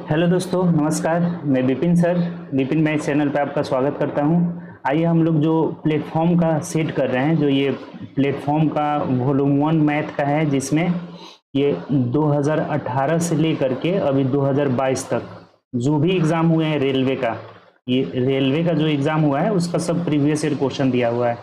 Hello दोस्तों, नमस्कार। मैं Vipin sir, Vipin math channel पे आपका स्वागत करता हूं। आइए हम लोग जो प्लेटफॉर्म का सेट कर रहे हैं, जो ये प्लेटफॉर्म का वॉल्यूम 1 मैथ का है, जिसमें ये 2018 से लेकर के अभी 2022 तक जो भी एग्ज़ाम हुए हैं रेलवे का, ये रेलवे का जो एग्ज़ाम हुआ है उसका सब प्रीवियस ईयर क्वेश्चन दिया हुआ है,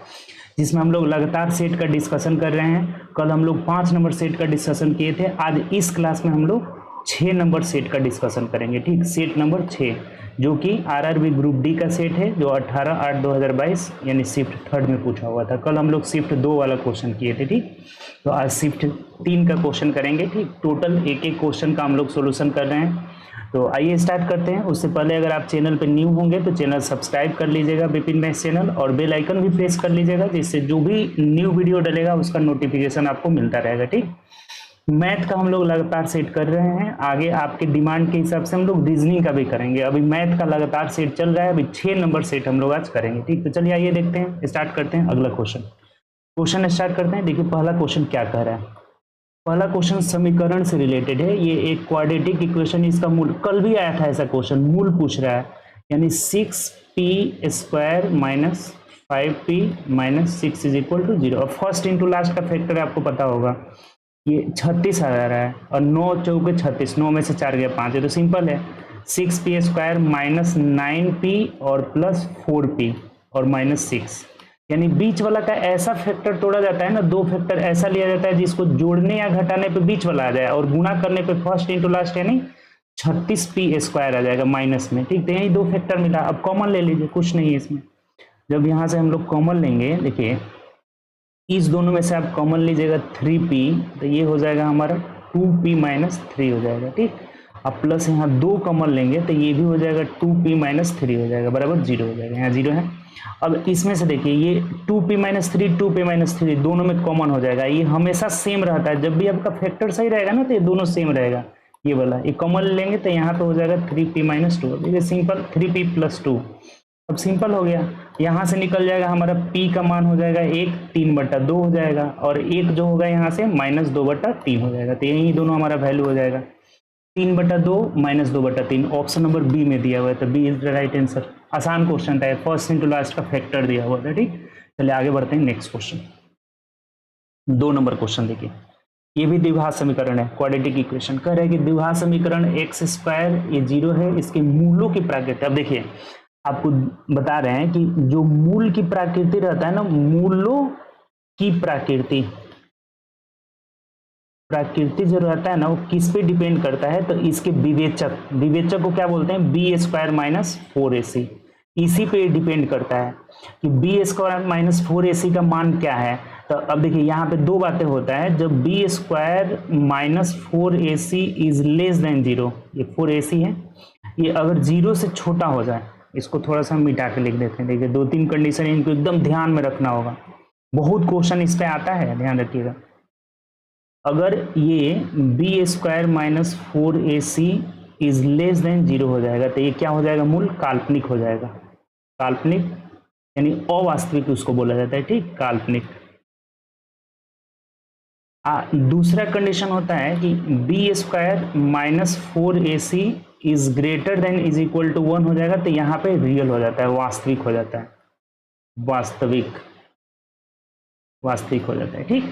जिसमें हम लोग लगातार सेट का डिस्कशन कर रहे हैं। कल हम लोग 5 नंबर सेट का डिस्कशन किए थे। आज इस क्लास में हम लोग 6 नंबर सेट का डिस्कशन करेंगे। ठीक, सेट नंबर 6 जो कि आरआरबी ग्रुप डी का सेट है, जो 18/8/2022 यानी शिफ्ट 3 में पूछा हुआ था। कल हम लोग शिफ्ट 2 वाला क्वेश्चन किए थे। ठीक, तो आज शिफ्ट 3 का क्वेश्चन करेंगे। ठीक, टोटल एक एक क्वेश्चन का हम लोग सोल्यूशन कर रहे हैं। तो आइए स्टार्ट करते हैं। उससे पहले अगर आप चैनल पर न्यू होंगे तो चैनल सब्सक्राइब कर लीजिएगा, विपिन मैथ चैनल, और बेल आइकन भी प्रेस कर लीजिएगा, जिससे जो भी न्यू वीडियो डलेगा उसका नोटिफिकेशन आपको मिलता रहेगा। ठीक, मैथ का हम लोग लगातार सेट कर रहे हैं। आगे आपके डिमांड के हिसाब से हम लोग रीजनिंग का भी करेंगे। अभी मैथ का लगातार सेट चल रहा है, अभी 6 नंबर सेट हम लोग आज करेंगे। ठीक, तो चलिए आइए देखते हैं, स्टार्ट करते हैं अगला क्वेश्चन स्टार्ट करते हैं। देखिए पहला क्वेश्चन क्या कह रहा है। पहला क्वेश्चन समीकरण से रिलेटेड है। ये एक क्वाड्रेटिक इक्वेशन, इसका मूल कल भी आया था ऐसा क्वेश्चन, मूल पूछ रहा है। यानी 6p² minus 5p minus 6 is equal to 0। और फर्स्ट इंटू लास्ट का फैक्टर आपको पता होगा, ये 36 आ रहा है, और 9 चौके 36, 9 में से 4 गया 5 है, तो सिंपल है। 6p² माइनस 9p और प्लस 4p और माइनस 6, यानी बीच वाला का ऐसा फैक्टर तोड़ा जाता है ना, दो फैक्टर ऐसा लिया जाता है जिसको जोड़ने या घटाने पे बीच वाला आ जाए, और गुणा करने पे फर्स्ट इंटू लास्ट यानी 36p² आ जाएगा माइनस में। ठीक, तो यही दो फैक्टर मिला। अब कॉमन ले लीजिए, कुछ नहीं है इसमें। जब यहाँ से हम लोग कॉमन लेंगे, देखिए इस दोनों में से आप कॉमन लीजिएगा 3p, तो ये हो जाएगा हमारा 2p माइनस 3 हो जाएगा। ठीक, अब प्लस यहाँ 2 कॉमन लेंगे तो ये भी हो जाएगा 2p माइनस 3 हो जाएगा, बराबर 0 हो जाएगा। यहाँ 0 है। अब इसमें से देखिए ये 2p माइनस 3, 2p माइनस 3 दोनों में कॉमन हो जाएगा। ये हमेशा सेम रहता है, जब भी आपका फैक्टर सही रहेगा ना तो ये दोनों सेम रहेगा। ये वाला ये कॉमन लेंगे तो यहाँ पे हो जाएगा 3p माइनस 2, देखिए सिंपल 3p प्लस 2। अब सिंपल हो गया। यहाँ से निकल जाएगा हमारा p का मान हो जाएगा 1, 3/2 हो जाएगा, और 1 जो होगा यहाँ से माइनस 2/3 हो जाएगा। तो यही दोनों हमारा वैल्यू हो जाएगा 3/2 माइनस 2/3। ऑप्शन नंबर बी में दिया हुआ है, तो B is the right answer. आसान क्वेश्चन था, फर्स्ट इंटू लास्ट का फैक्टर दिया हुआ था। ठीक, चलिए आगे बढ़ते हैं। नेक्स्ट क्वेश्चन, 2 नंबर क्वेश्चन देखिए। ये भी द्विघात समीकरण है, क्वाड्रेटिक इक्वेशन। कह रहे हैं कि द्विघात समीकरण x² ये 0 है, इसके मूलों की प्रकृति। अब देखिए आपको बता रहे हैं कि जो मूल की प्रकृति रहता है ना, मूलों की प्रकृति जो रहता है ना, वो किस पे डिपेंड करता है, तो इसके विवेचक को क्या बोलते हैं, b² माइनस 4ac। इसी पे डिपेंड करता है कि b² माइनस 4ac का मान क्या है। तो अब देखिए यहाँ पे दो बातें होता है। जब b² minus 4ac is less then 0, ये 4ac है, ये अगर 0 से छोटा हो जाए, इसको थोड़ा सा मिटा के लिख देते हैं। देखिए 2-3 कंडीशन इनको एकदम ध्यान में रखना होगा, बहुत क्वेश्चन इस पे आता है, ध्यान रखिएगा। अगर ये b² minus 4ac is less then 0 हो जाएगा तो ये क्या हो जाएगा, मूल काल्पनिक हो जाएगा। काल्पनिक यानी अवास्तविक उसको बोला जाता है। ठीक, काल्पनिक। दूसरा कंडीशन होता है कि b² minus 4ac is greater than is equal to 1 हो जाएगा, तो यहाँ पे रियल हो जाता है, वास्तविक हो जाता है, वास्तविक हो जाता है। ठीक,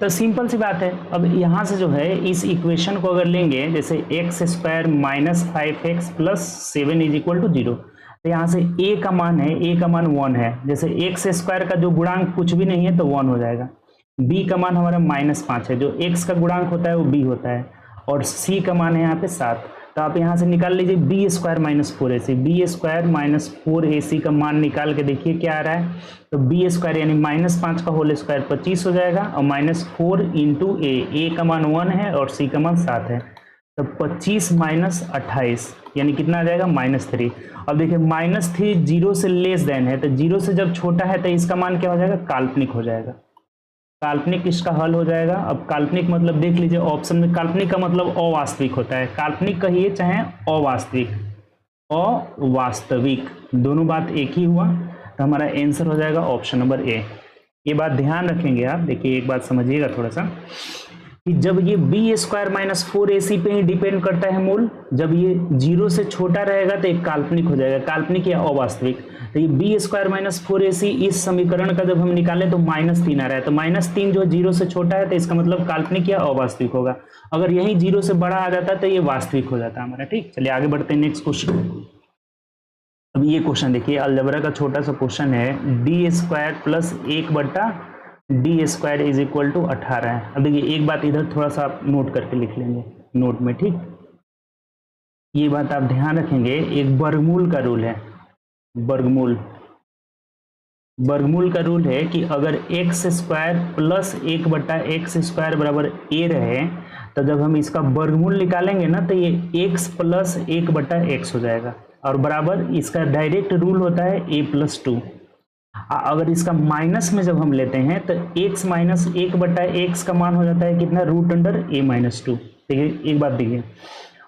तो सिंपल सी बात है। अब यहाँ से जो है इस इक्वेशन को अगर लेंगे, जैसे x² minus 5x plus 7 is equal to 0, तो यहाँ से a का मान है, a का मान 1 है। जैसे x² का जो गुणांक कुछ भी नहीं है तो 1 हो जाएगा। b का मान हमारा माइनस 5 है, जो x का गुणांक होता है वो b होता है, और c का मान है यहाँ पे 7। तो आप यहाँ से निकाल लीजिए b² minus 4ac। b² minus 4ac का मान निकाल के देखिए क्या आ रहा है, तो b² यानी माइनस 5 का होल स्क्वायर 25 हो जाएगा, और माइनस 4 इंटू a का मान 1 है और c का मान 7 है, तो 25 माइनस 28 यानी कितना आ जाएगा, -3। अब देखिए -3 0 से लेस देन है, तो 0 से जब छोटा है तो इसका मान क्या हो जाएगा, काल्पनिक हो जाएगा। काल्पनिक इसका हल हो जाएगा। अब काल्पनिक मतलब देख लीजिए ऑप्शन में, काल्पनिक का मतलब अवास्तविक होता है। काल्पनिक कहिए चाहे अवास्तविक, अवास्तविक दोनों बात एक ही हुआ, तो हमारा आंसर हो जाएगा ऑप्शन नंबर ए। ये बात ध्यान रखेंगे आप। देखिए एक बात समझिएगा थोड़ा सा, कि जब ये बी स्क्वायर माइनस 4ac पे ही डिपेंड करता है मूल, जब ये 0 से छोटा रहेगा तो एक काल्पनिक हो जाएगा, काल्पनिक या अवास्तविक। तो ये बी स्क्वायर माइनस 4ac इस समीकरण का जब हम निकालें तो -3 आ रहा है, तो -3 जो 0 से छोटा है तो इसका मतलब काल्पनिक या अवास्तविक होगा। अगर यही 0 से बड़ा आ जाता तो ये वास्तविक हो जाता हमारा। ठीक, चलिए आगे बढ़ते हैं नेक्स्ट क्वेश्चन। अब ये क्वेश्चन देखिए, अलजेब्रा का छोटा सा क्वेश्चन है, D square plus 1/d square is equal to 18 है। अब देखिए एक बात इधर थोड़ा सा आप नोट करके लिख लेंगे नोट में, ठीक, ये बात आप ध्यान रखेंगे, एक वर्गमूल का रूल है, वर्गमूल का रूल है कि अगर x square plus 1/x square बराबर a रहे तो जब हम इसका वर्गमूल निकालेंगे ना तो ये x प्लस 1/x हो जाएगा, और बराबर इसका डायरेक्ट रूल होता है a+2। अगर इसका माइनस में जब हम लेते हैं तो x माइनस 1/x का मान हो जाता है कितना, √a-2। देखिए एक बात देखिए,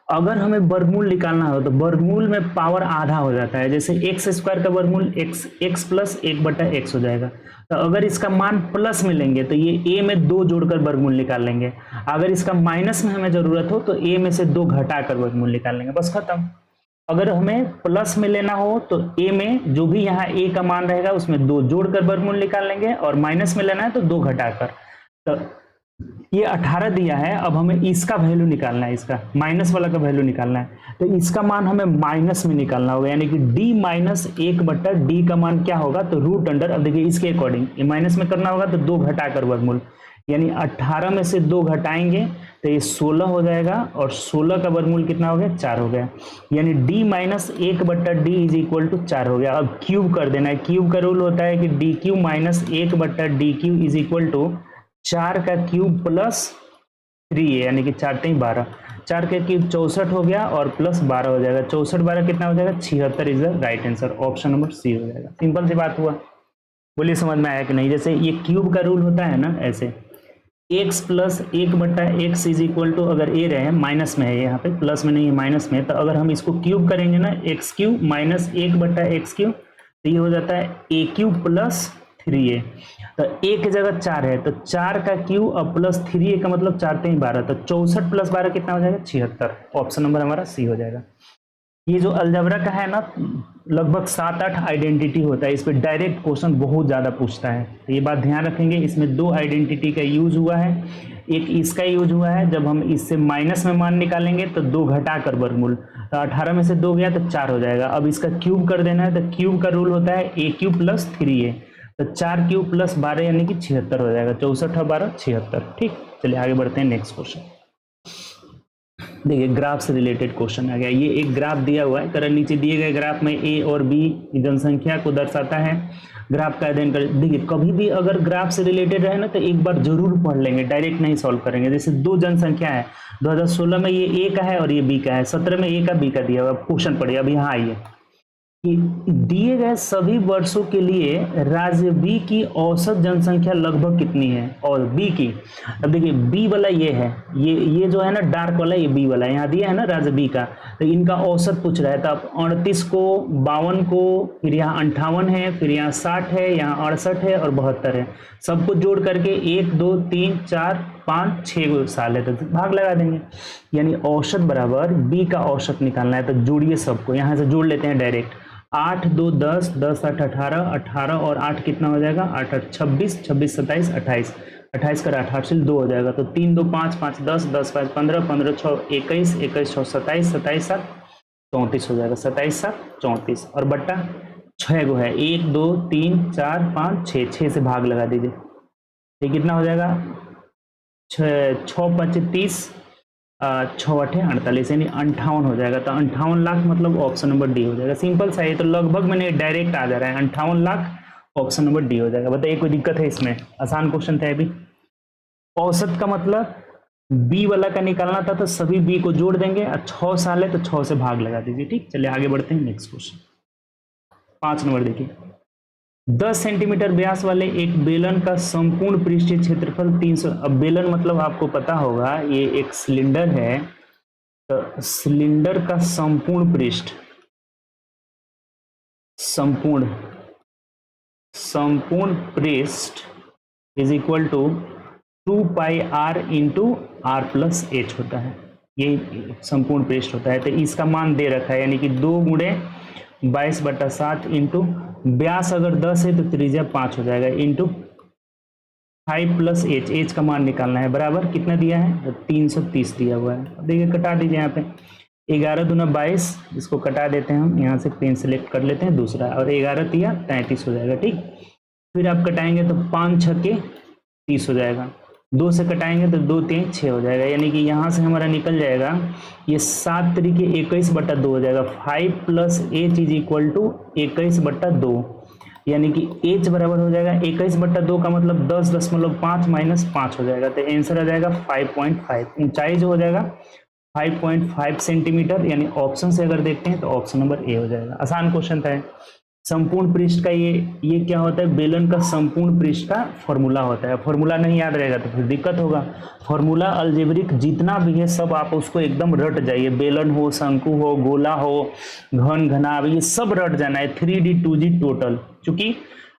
अगर हमें वर्गमूल निकालना हो तो वर्गमूल में पावर आधा हो जाता है, जैसे एक्स स्क्वायर का वर्गमूल x प्लस 1/x हो जाएगा। तो अगर इसका मान प्लस में लेंगे तो ये a में 2 जोड़कर वर्गमूल निकाल लेंगे, अगर इसका माइनस में हमें जरूरत हो तो a में से 2 घटाकर वर्गमूल निकाल लेंगे, बस खत्म। अगर हमें प्लस में लेना हो तो a में जो भी यहाँ a का मान रहेगा उसमें 2 जोड़कर वर्गमूल निकाल लेंगे, और माइनस में लेना है तो 2 घटाकर। तो ये 18 दिया है, अब हमें इसका वैल्यू निकालना है, इसका माइनस वाला का वैल्यू निकालना है, तो इसका मान हमें माइनस में निकालना होगा, यानी कि d माइनस 1/d का मान क्या होगा, तो √, अब देखिए इसके अकॉर्डिंग ये माइनस में करना होगा तो 2 घटाकर वर्गमूल, यानी 18 में से 2 घटाएंगे तो ये 16 हो जाएगा, और 16 का वर्गमूल कितना हो गया, 4 हो गया, यानी d minus 1/d is equal to 4 हो गया। अब क्यूब कर देना है, क्यूब का रूल होता है कि d³ minus 1/d³ is equal to 4 का क्यूब प्लस 3a, यानी कि 4 3 12, 4 का क्यूब 64 हो गया और प्लस 12 हो जाएगा, 64 12 कितना हो जाएगा, 76 is the right answer, option number C हो जाएगा। सिंपल सी बात हुआ, बोलिए समझ में आया कि नहीं। जैसे ये क्यूब का रूल होता है ना, ऐसे x plus 1/x is equal to, अगर a रहे माइनस में है, यहाँ पे प्लस में नहीं है माइनस में, तो अगर हम इसको क्यूब करेंगे ना, x³ माइनस 1/x³ तो ये हो जाता है a³ प्लस 3a, तो a की जगह 4 है तो 4 का क्यूब और प्लस 3a का मतलब 4 3 12, तो 64 प्लस 12 कितना हो जाएगा, 76, ऑप्शन नंबर हमारा सी हो जाएगा। ये जो अलजेब्रा का है ना, लगभग 7-8 आइडेंटिटी होता है, इस पे डायरेक्ट क्वेश्चन बहुत ज़्यादा पूछता है, तो ये बात ध्यान रखेंगे। इसमें 2 आइडेंटिटी का यूज हुआ है, एक इसका यूज हुआ है, जब हम इससे माइनस में मान निकालेंगे तो 2 घटाकर वर्गमूल, तो 18 में से 2 गया तो 4 हो जाएगा। अब इसका क्यूब कर देना है, तो क्यूब का रूल होता है a³ प्लस 3a, तो 4 क्यूब प्लस 12 यानी कि 76 हो जाएगा, 64 और 12 76। ठीक, चलिए आगे बढ़ते हैं नेक्स्ट क्वेश्चन। देखिए ग्राफ से रिलेटेड क्वेश्चन आ गया, ये एक ग्राफ दिया हुआ है, तरह नीचे दिए गए ग्राफ में a और b की जनसंख्या को दर्शाता है, ग्राफ का अध्ययन कर। देखिए कभी भी अगर ग्राफ से रिलेटेड रहे ना तो एक बार जरूर पढ़ लेंगे, डायरेक्ट नहीं सॉल्व करेंगे। जैसे 2 जनसंख्या है, 2016 में ये a का है और ये b का है, 17 में a का b का दिया हुआ। क्वेश्चन पढ़िए, अब यहाँ आइए कि दिए गए सभी वर्षों के लिए राज्य बी की औसत जनसंख्या लगभग कितनी है, और बी की, अब देखिए बी वाला ये है, ये जो है ना डार्क वाला, ये बी वाला यहाँ दिया है ना राज्य बी का, तो इनका औसत पूछ रहा है। तो अब 38 को, 52 को, फिर यहाँ 58 है, फिर यहाँ 60 है, यहाँ 68 है और 72 है, सबको जोड़ करके 1 2 3 4 5 6 साल है, तो भाग लगा देंगे, यानी औसत बराबर बी का औसत निकालना है। तो जोड़िए सबको, यहाँ से जोड़ लेते हैं डायरेक्ट, 8 2 10 10 8 18 18 और 8 कितना हो जाएगा, 8 8 26 26 27 28 28 कर 8 8 से 2 हो जाएगा, तो 3 2 5 5 10 10 5 15 15 6 21 21 6 27 27 7 34 हो जाएगा, 27 7 34 और बट्टा 6 गो है, 1 2 3 4 5 6 6 से भाग लगा दीजिए, ये कितना हो जाएगा, 6 5 30 6 8 48 यानी 58 हो जाएगा। तो 58 लाख मतलब ऑप्शन नंबर डी हो जाएगा। सिंपल सा है, तो लगभग मैंने डायरेक्ट आ जा रहा है, 58 लाख ऑप्शन नंबर डी हो जाएगा। बताइए कोई दिक्कत है इसमें, आसान क्वेश्चन था अभी। औसत का मतलब बी वाला का निकालना था, तो सभी बी को जोड़ देंगे, 6 साल है तो 6 से भाग लगा दीजिए। ठीक, चलिए आगे बढ़ते हैं नेक्स्ट क्वेश्चन। 5 नंबर देखिए, 10 सेंटीमीटर व्यास वाले एक बेलन का संपूर्ण पृष्ठीय क्षेत्रफल 300। अब बेलन मतलब आपको पता होगा ये एक सिलेंडर है, तो सिलेंडर का संपूर्ण पृष्ठ, संपूर्ण पृष्ठ is equal to 2 pi R into R plus H होता है, ये संपूर्ण पृष्ठ होता है। तो इसका मान दे रखा है, यानी कि 2 गुणे 22/7 इंटू व्यास अगर 10 है तो त्रिज्या 5 हो जाएगा, इंटू 5 प्लस एच, एच का मान निकालना है, बराबर कितना दिया है तो 330 दिया हुआ है। अब देखिए कटा दीजिए यहाँ पे, 11 दूना 22, इसको कटा देते हैं हम, यहाँ से पेन सेलेक्ट कर लेते हैं दूसरा, और 11 तिया 33 हो जाएगा, ठीक। फिर आप कटाएंगे तो 5 छक्के 30 हो जाएगा, 2 से कटाएंगे तो 2 3 6 हो जाएगा, यानी कि यहाँ से हमारा निकल जाएगा ये 7 तरीके 21/2 हो जाएगा। 5 plus H is equal to 21/2, यानी कि एच बराबर हो जाएगा 21/2 का मतलब 10.5 माइनस 5 हो जाएगा, तो आंसर आ जाएगा 5.5। ऊंचाई जो हो जाएगा 5.5 सेंटीमीटर, यानी ऑप्शन से अगर देखते हैं तो ऑप्शन नंबर ए हो जाएगा। आसान क्वेश्चन था। संपूर्ण पृष्ठ का ये क्या होता है, बेलन का संपूर्ण पृष्ठ का फॉर्मूला होता है। फॉर्मूला नहीं याद रहेगा तो फिर दिक्कत होगा। फॉर्मूला अलजेब्रिक जितना भी है सब आप उसको एकदम रट जाइए, बेलन हो, शंकु हो, गोला हो, घन घनाभ, ये सब रट जाना है, 3D 2G टोटल। चूंकि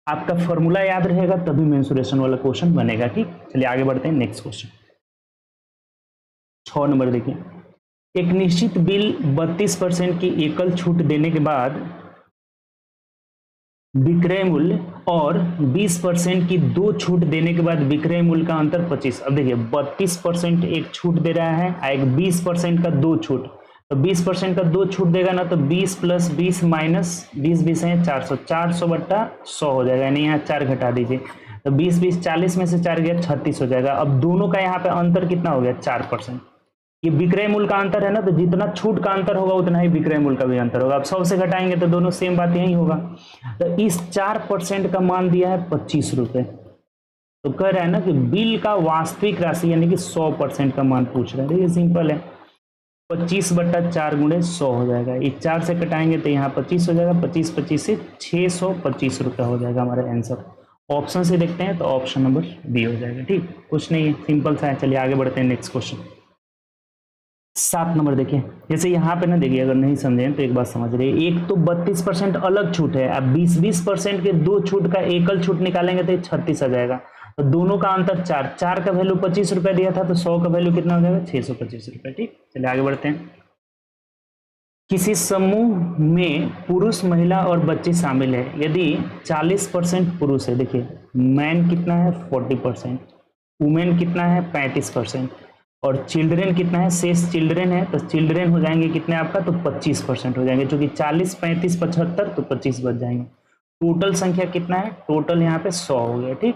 आपका फॉर्मूला याद रहेगा तभी मेंसुरेशन वाला क्वेश्चन बनेगा, ठीक। चलिए आगे बढ़ते हैं, नेक्स्ट क्वेश्चन 6 नंबर देखिए। एक निश्चित बिल 32% की एकल छूट देने के बाद विक्रय मूल्य और 20% की 2 छूट देने के बाद विक्रय मूल्य का अंतर 25। अब देखिए 32% एक छूट दे रहा है, एक 20% का 2 छूट, तो 20% का 2 छूट देगा ना, तो 20 प्लस 20 माइनस 20 20 है 400, 400/100 हो जाएगा, यानी यहाँ 4 घटा दीजिए, तो 20 20 40 में से 4 गया 36 हो जाएगा। अब दोनों का यहाँ पे अंतर कितना हो गया 4%। ये विक्रय मूल्य का अंतर है ना, तो जितना छूट का अंतर होगा उतना ही विक्रय मूल्य का भी अंतर होगा। अब 100 से घटाएंगे तो दोनों सेम बात यही होगा। तो इस 4% का मान दिया है 25 रुपए, तो कह रहा है ना कि बिल का वास्तविक राशि यानी कि 100% का मान पूछ रहा है। देखिए सिंपल है, 25/4 गुणे 100 हो जाएगा, इस 4 से कटाएंगे तो यहाँ 25 हो जाएगा, 25 25 से 625 रुपये हो जाएगा हमारा आंसर। ऑप्शन से देखते हैं तो ऑप्शन नंबर बी हो जाएगा, ठीक। कुछ नहीं है, सिंपल सा है। चलिए आगे बढ़ते हैं, नेक्स्ट क्वेश्चन 7 नंबर देखिए। जैसे यहाँ पे ना देखिए, अगर नहीं समझें तो एक बात समझ रहे, एक तो 32% अलग छूट है, अब 20% के 2 छूट का एकल छूट निकालेंगे तो 36 आ जाएगा, तो दोनों का अंतर 4 का वैल्यू 25 रुपए दिया था, तो 100 का वैल्यू कितना हो जाएगा 625 रुपए, ठीक। चलिए आगे बढ़ते हैं। किसी समूह में पुरुष, महिला और बच्चे शामिल है, यदि 40% पुरुष है, देखिए मैन कितना है 40%, वुमेन कितना है 35%, और चिल्ड्रेन कितना है, शेष चिल्ड्रेन है, तो चिल्ड्रेन हो जाएंगे कितने आपका, तो 25% हो जाएंगे, क्योंकि 40 35 75 तो 25 बच जाएंगे। टोटल संख्या कितना है, टोटल यहाँ पे 100 हो गया, ठीक।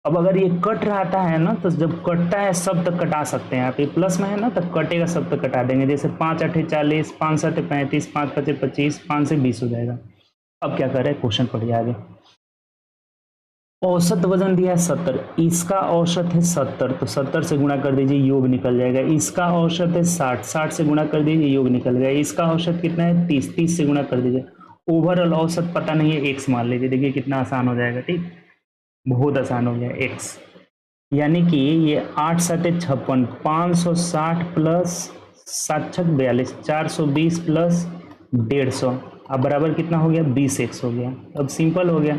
अब अगर ये कट रहता है ना, तो जब कटता है सब तक कटा सकते हैं आप, ये प्लस में है ना तो कटेगा सब तक कटा देंगे, जैसे 5 8 40, 5 7 35, 5 5 25, 5 से 20 हो जाएगा। अब क्या कर रहे हैं, क्वेश्चन पढ़िए आगे। औसत वजन दिया है 70, इसका औसत है 70, तो 70 से गुणा कर दीजिए, योग निकल जाएगा। इसका औसत है 60, 60 से गुणा कर दीजिए, योग निकल गया। इसका औसत कितना है 30, 30 से गुणा कर दीजिए। ओवरऑल औसत पता नहीं है, एक्स मान लीजिए। देखिए कितना आसान हो जाएगा, ठीक, बहुत आसान हो गया, एक्स, यानी कि ये 8 7 56, 560 प्लस 7 6 42, 420 प्लस 150, अब बराबर कितना हो गया 20x हो गया। अब सिंपल हो गया,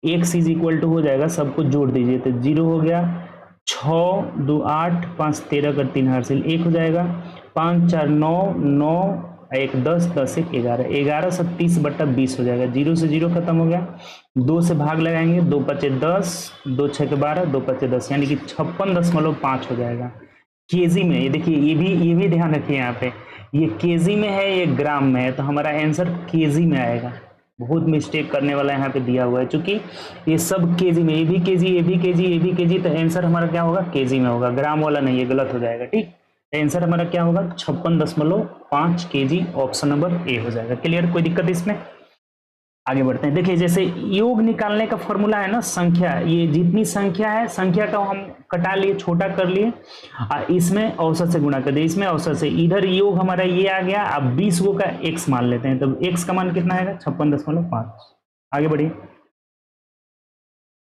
x इज इक्वल टू हो जाएगा, सबको जोड़ दीजिए तो 0 हो गया, 6 2 8 5 13 कर 3 हासिल 1 हो जाएगा, 5 4 9 9 1 10 10 1 11, 11 से 30/20 हो जाएगा। 0 से 0 खत्म हो गया, 2 से भाग लगाएंगे, 2 5 10, 2 6 12, 2 5 10, यानी कि 56.5 हो जाएगा केजी में। ये देखिए, ये भी ध्यान रखिए, यहाँ पे ये केजी में है, ये ग्राम में है, तो हमारा आंसर केजी में आएगा। बहुत मिस्टेक करने वाला यहाँ पे दिया हुआ है, क्योंकि ये सब केजी में, ये भी केजी, ये भी केजी, ये भी केजी, तो आंसर हमारा क्या होगा केजी में होगा, ग्राम वाला नहीं, ये गलत हो जाएगा, ठीक। आंसर हमारा क्या होगा 56.5 केजी, ऑप्शन नंबर ए हो जाएगा। क्लियर, कोई दिक्कत इसमें? आगे बढ़ते हैं। देखिए जैसे योग निकालने का फॉर्मूला है ना, संख्या, ये जितनी संख्या है, संख्या का हम कटा लिए, छोटा कर लिए, इसमें औसत से गुणा कर दिए, इसमें औसत से, इधर योग हमारा ये आ गया। अब 20 गो का x मान लेते हैं, तब x का मान कितना आएगा 56.5। आगे बढ़िए।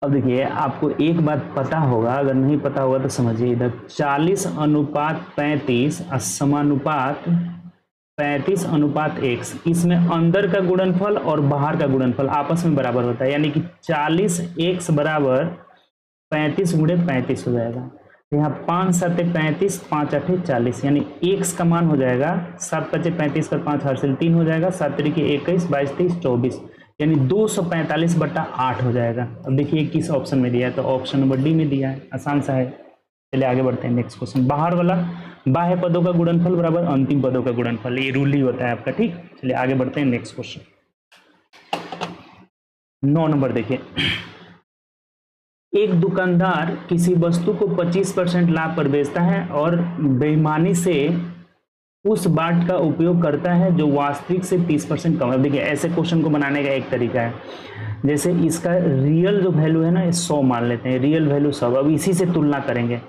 अब देखिए आपको एक बात पता होगा, अगर नहीं पता होगा तो समझिए, इधर 40:35 समानुपात 35:x, इसमें अंदर का गुणनफल और बाहर का गुणनफल आपस में बराबर होता है, यानी कि 40x बराबर 35 × 35 हो जाएगा। तो यहाँ 5 7 35, 5 8 40, यानी x का मान हो जाएगा 7 5 35 का 5 हासिल 3 हो जाएगा, 7 3 21, 22 23 24, यानी 245/8 हो जाएगा। अब देखिए किस ऑप्शन में दिया है, तो ऑप्शन नंबर डी में दिया है, आसान सा है। चलिए आगे बढ़ते हैं नेक्स्ट क्वेश्चन। बाहर वाला बाह्य पदों का गुणनफल बराबर अंतिम पदों का गुणनफल, ये रूल ही होता है आपका, ठीक। चलिए आगे बढ़ते हैं नेक्स्ट क्वेश्चन। 9 नंबर देखिए, एक दुकानदार किसी वस्तु को 25% लाभ पर बेचता है और बेईमानी से उस बाट का उपयोग करता है जो वास्तविक से 30% कम है। देखिए ऐसे क्वेश्चन को बनाने का एक तरीका है, जैसे इसका रियल जो वैल्यू है ना, 100 मान लेते हैं, रियल वैल्यू 100। अब इसी से तुलना करेंगे,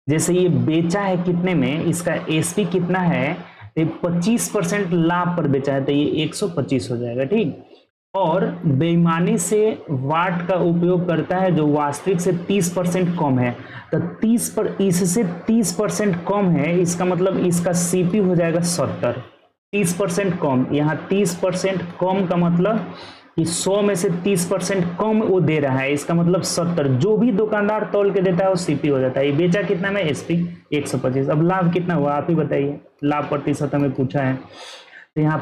जैसे ये बेचा है कितने में, इसका एसपी कितना है, 25% लाभ पर बेचा है तो ये 125 हो जाएगा, ठीक। और बेईमानी से वाट का उपयोग करता है जो वास्तविक से 30% कम है, तो 30 पर इससे 30% कम है, इसका मतलब इसका सीपी हो जाएगा 70। 30% कम, यहाँ 30% कम का मतलब कि 100 में से 30% कम वो दे रहा है, इसका मतलब 70। जो भी दुकानदार तौल के देता है वो सीपी हो जाता है। ये बेचा कितना में, एसपी 125। अब लाभ कितना हुआ आप ही बताइए, लाभ प्रतिशत हमें पूछा है, तो यहाँ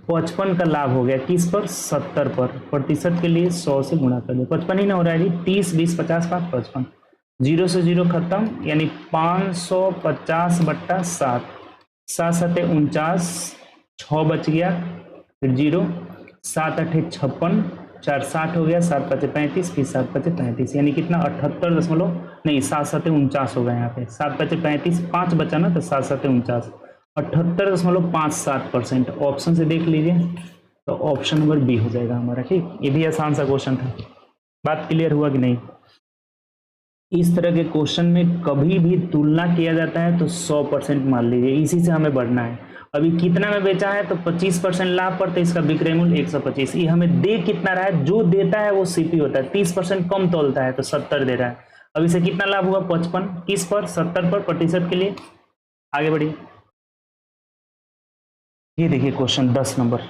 55 का लाभ हो गया, किस पर, 70 पर। प्रतिशत के लिए 100 से गुणा कर दो, 55 ही ना हो रहा है जी, 30 20 50 5 55, 0 से 0 खत्म, यानी 550/7, 7 7 49, 6 बच गया, फिर 0, 7 8 56, 4 60 हो गया, 7 5 35, फिर 7 5 35, यानी कितना 78 दशमलव नहीं 7 7 49 हो गया यहाँ पे, 7 5 35, 5 बचा ना, तो 7 7 49, 78.57%। ऑप्शन से देख लीजिए, तो ऑप्शन नंबर बी हो जाएगा हमारा, ठीक। ये भी आसान सा क्वेश्चन था, बात क्लियर हुआ कि नहीं। इस तरह के क्वेश्चन में कभी भी तुलना किया जाता है तो 100% मान लीजिए, इसी से हमें बढ़ना है। अभी कितना में बेचा है, तो 25% लाभ पर, तो इसका विक्रय मूल्य 125। ये हमें दे कितना रहा है, जो देता है वो सीपी होता है, 30% कम तोलता है तो 70 दे रहा है। अब इसे कितना लाभ हुआ, 55, किस पर, 70 पर, प्रतिशत के लिए। आगे बढ़िए, ये देखिए क्वेश्चन 10 नंबर,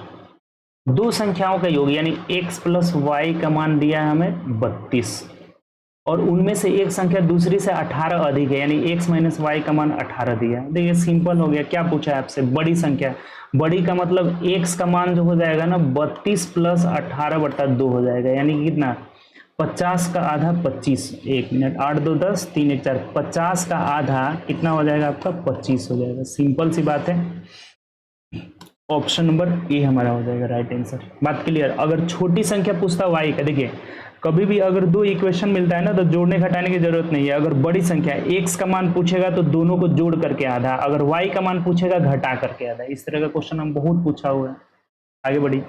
दो संख्याओं का योग यानी x प्लस वाई का मान दिया है हमें 32, और उनमें से एक संख्या दूसरी से 18 अधिक है, यानी x माइनस वाई का मान 18 दिया है। देखिए सिंपल हो गया, क्या पूछा है आपसे, बड़ी संख्या, बड़ी का मतलब x का मान जो हो जाएगा ना 32 प्लस 18/2 हो जाएगा, यानी कि कितना, 50 का आधा 25, 1 मिनट, 8 2 10, 3 1 4, 50 का आधा कितना हो जाएगा आपका, 25 हो जाएगा। सिंपल सी बात है, ऑप्शन नंबर ए हमारा हो जाएगा राइट आंसर। बात क्लियर। अगर छोटी संख्या पूछता वाई का, देखिए कभी भी अगर दो इक्वेशन मिलता है ना तो जोड़ने घटाने की जरूरत नहीं है। अगर बड़ी संख्या x का मान पूछेगा तो दोनों को जोड़ करके आधा, अगर y का मान पूछेगा घटा करके आधा। इस तरह का क्वेश्चन हम बहुत पूछा हुआ है। आगे बढ़ी,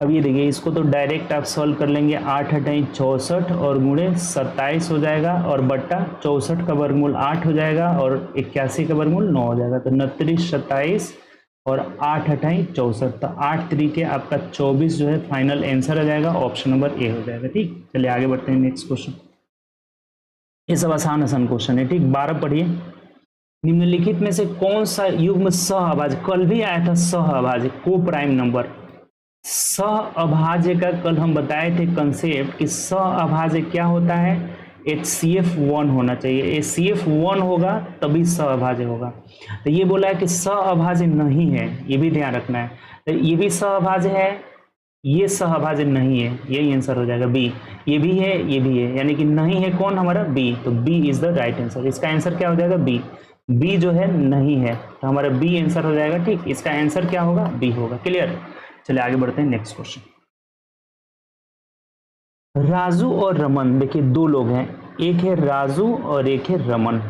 अब ये देखिए इसको तो डायरेक्ट आप सॉल्व कर लेंगे, 8 8 64 और गुणे 27 हो जाएगा, और बट्टा 64 का वर्गमूल 8 हो जाएगा, और 81 का वर्गमूल 9 हो जाएगा, तो 29 27 और 8 8 64, तो 8 तरीके आपका 24 जो है फाइनल आंसर आ जाएगा, ऑप्शन नंबर ए हो जाएगा, ठीक। चलिए आगे बढ़ते हैं नेक्स्ट क्वेश्चन। ये सब आसान क्वेश्चन है, ठीक। 12 पढ़िए, निम्नलिखित में से कौन सा युग्म सहअभाज्य, कल भी आया था सहअभाज्य, को प्राइम नंबर, सहअभाज्य का कल हम बताए थे कंसेप्ट कि सहअभाज्य क्या होता है, HCF1 होना चाहिए, HCF1 होगा तभी सहअभाज्य होगा। तो ये बोला है कि सहअभाज्य नहीं है, ये भी ध्यान रखना है। तो ये भी सहअभाज्य है, ये सहअभाज्य नहीं है, यही आंसर हो जाएगा बी। ये भी है, ये भी है, यानी कि नहीं है कौन, हमारा बी, तो B is the right answer. इसका आंसर क्या हो जाएगा, बी। बी जो है नहीं है, तो हमारा बी आंसर हो जाएगा, ठीक। इसका आंसर क्या होगा, बी होगा। क्लियर। चलिए आगे बढ़ते हैं नेक्स्ट क्वेश्चन। राजू और रमन, देखिए दो लोग हैं, एक है राजू और एक है रमन।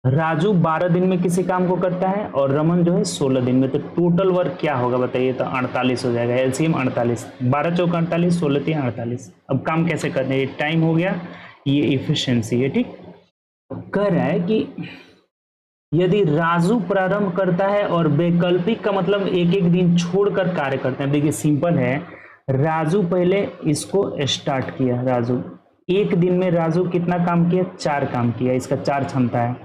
राजू 12 दिन में किसी काम को करता है और रमन जो है 16 दिन में, तो टोटल वर्क क्या होगा बताइए, तो 48 हो जाएगा, एलसीएम 48, 12 चौका 48, 16 3 48। अब काम कैसे करना है, ये टाइम हो गया, ये इफिशियंसी है, ठीक। कह रहा है कि यदि राजू प्रारंभ करता है और वैकल्पिक का मतलब एक एक दिन छोड़कर कार्य करते हैं। देखिए सिंपल है, राजू पहले इसको स्टार्ट किया, राजू एक दिन में राजू कितना काम किया, 4 काम किया, इसका 4 क्षमता है।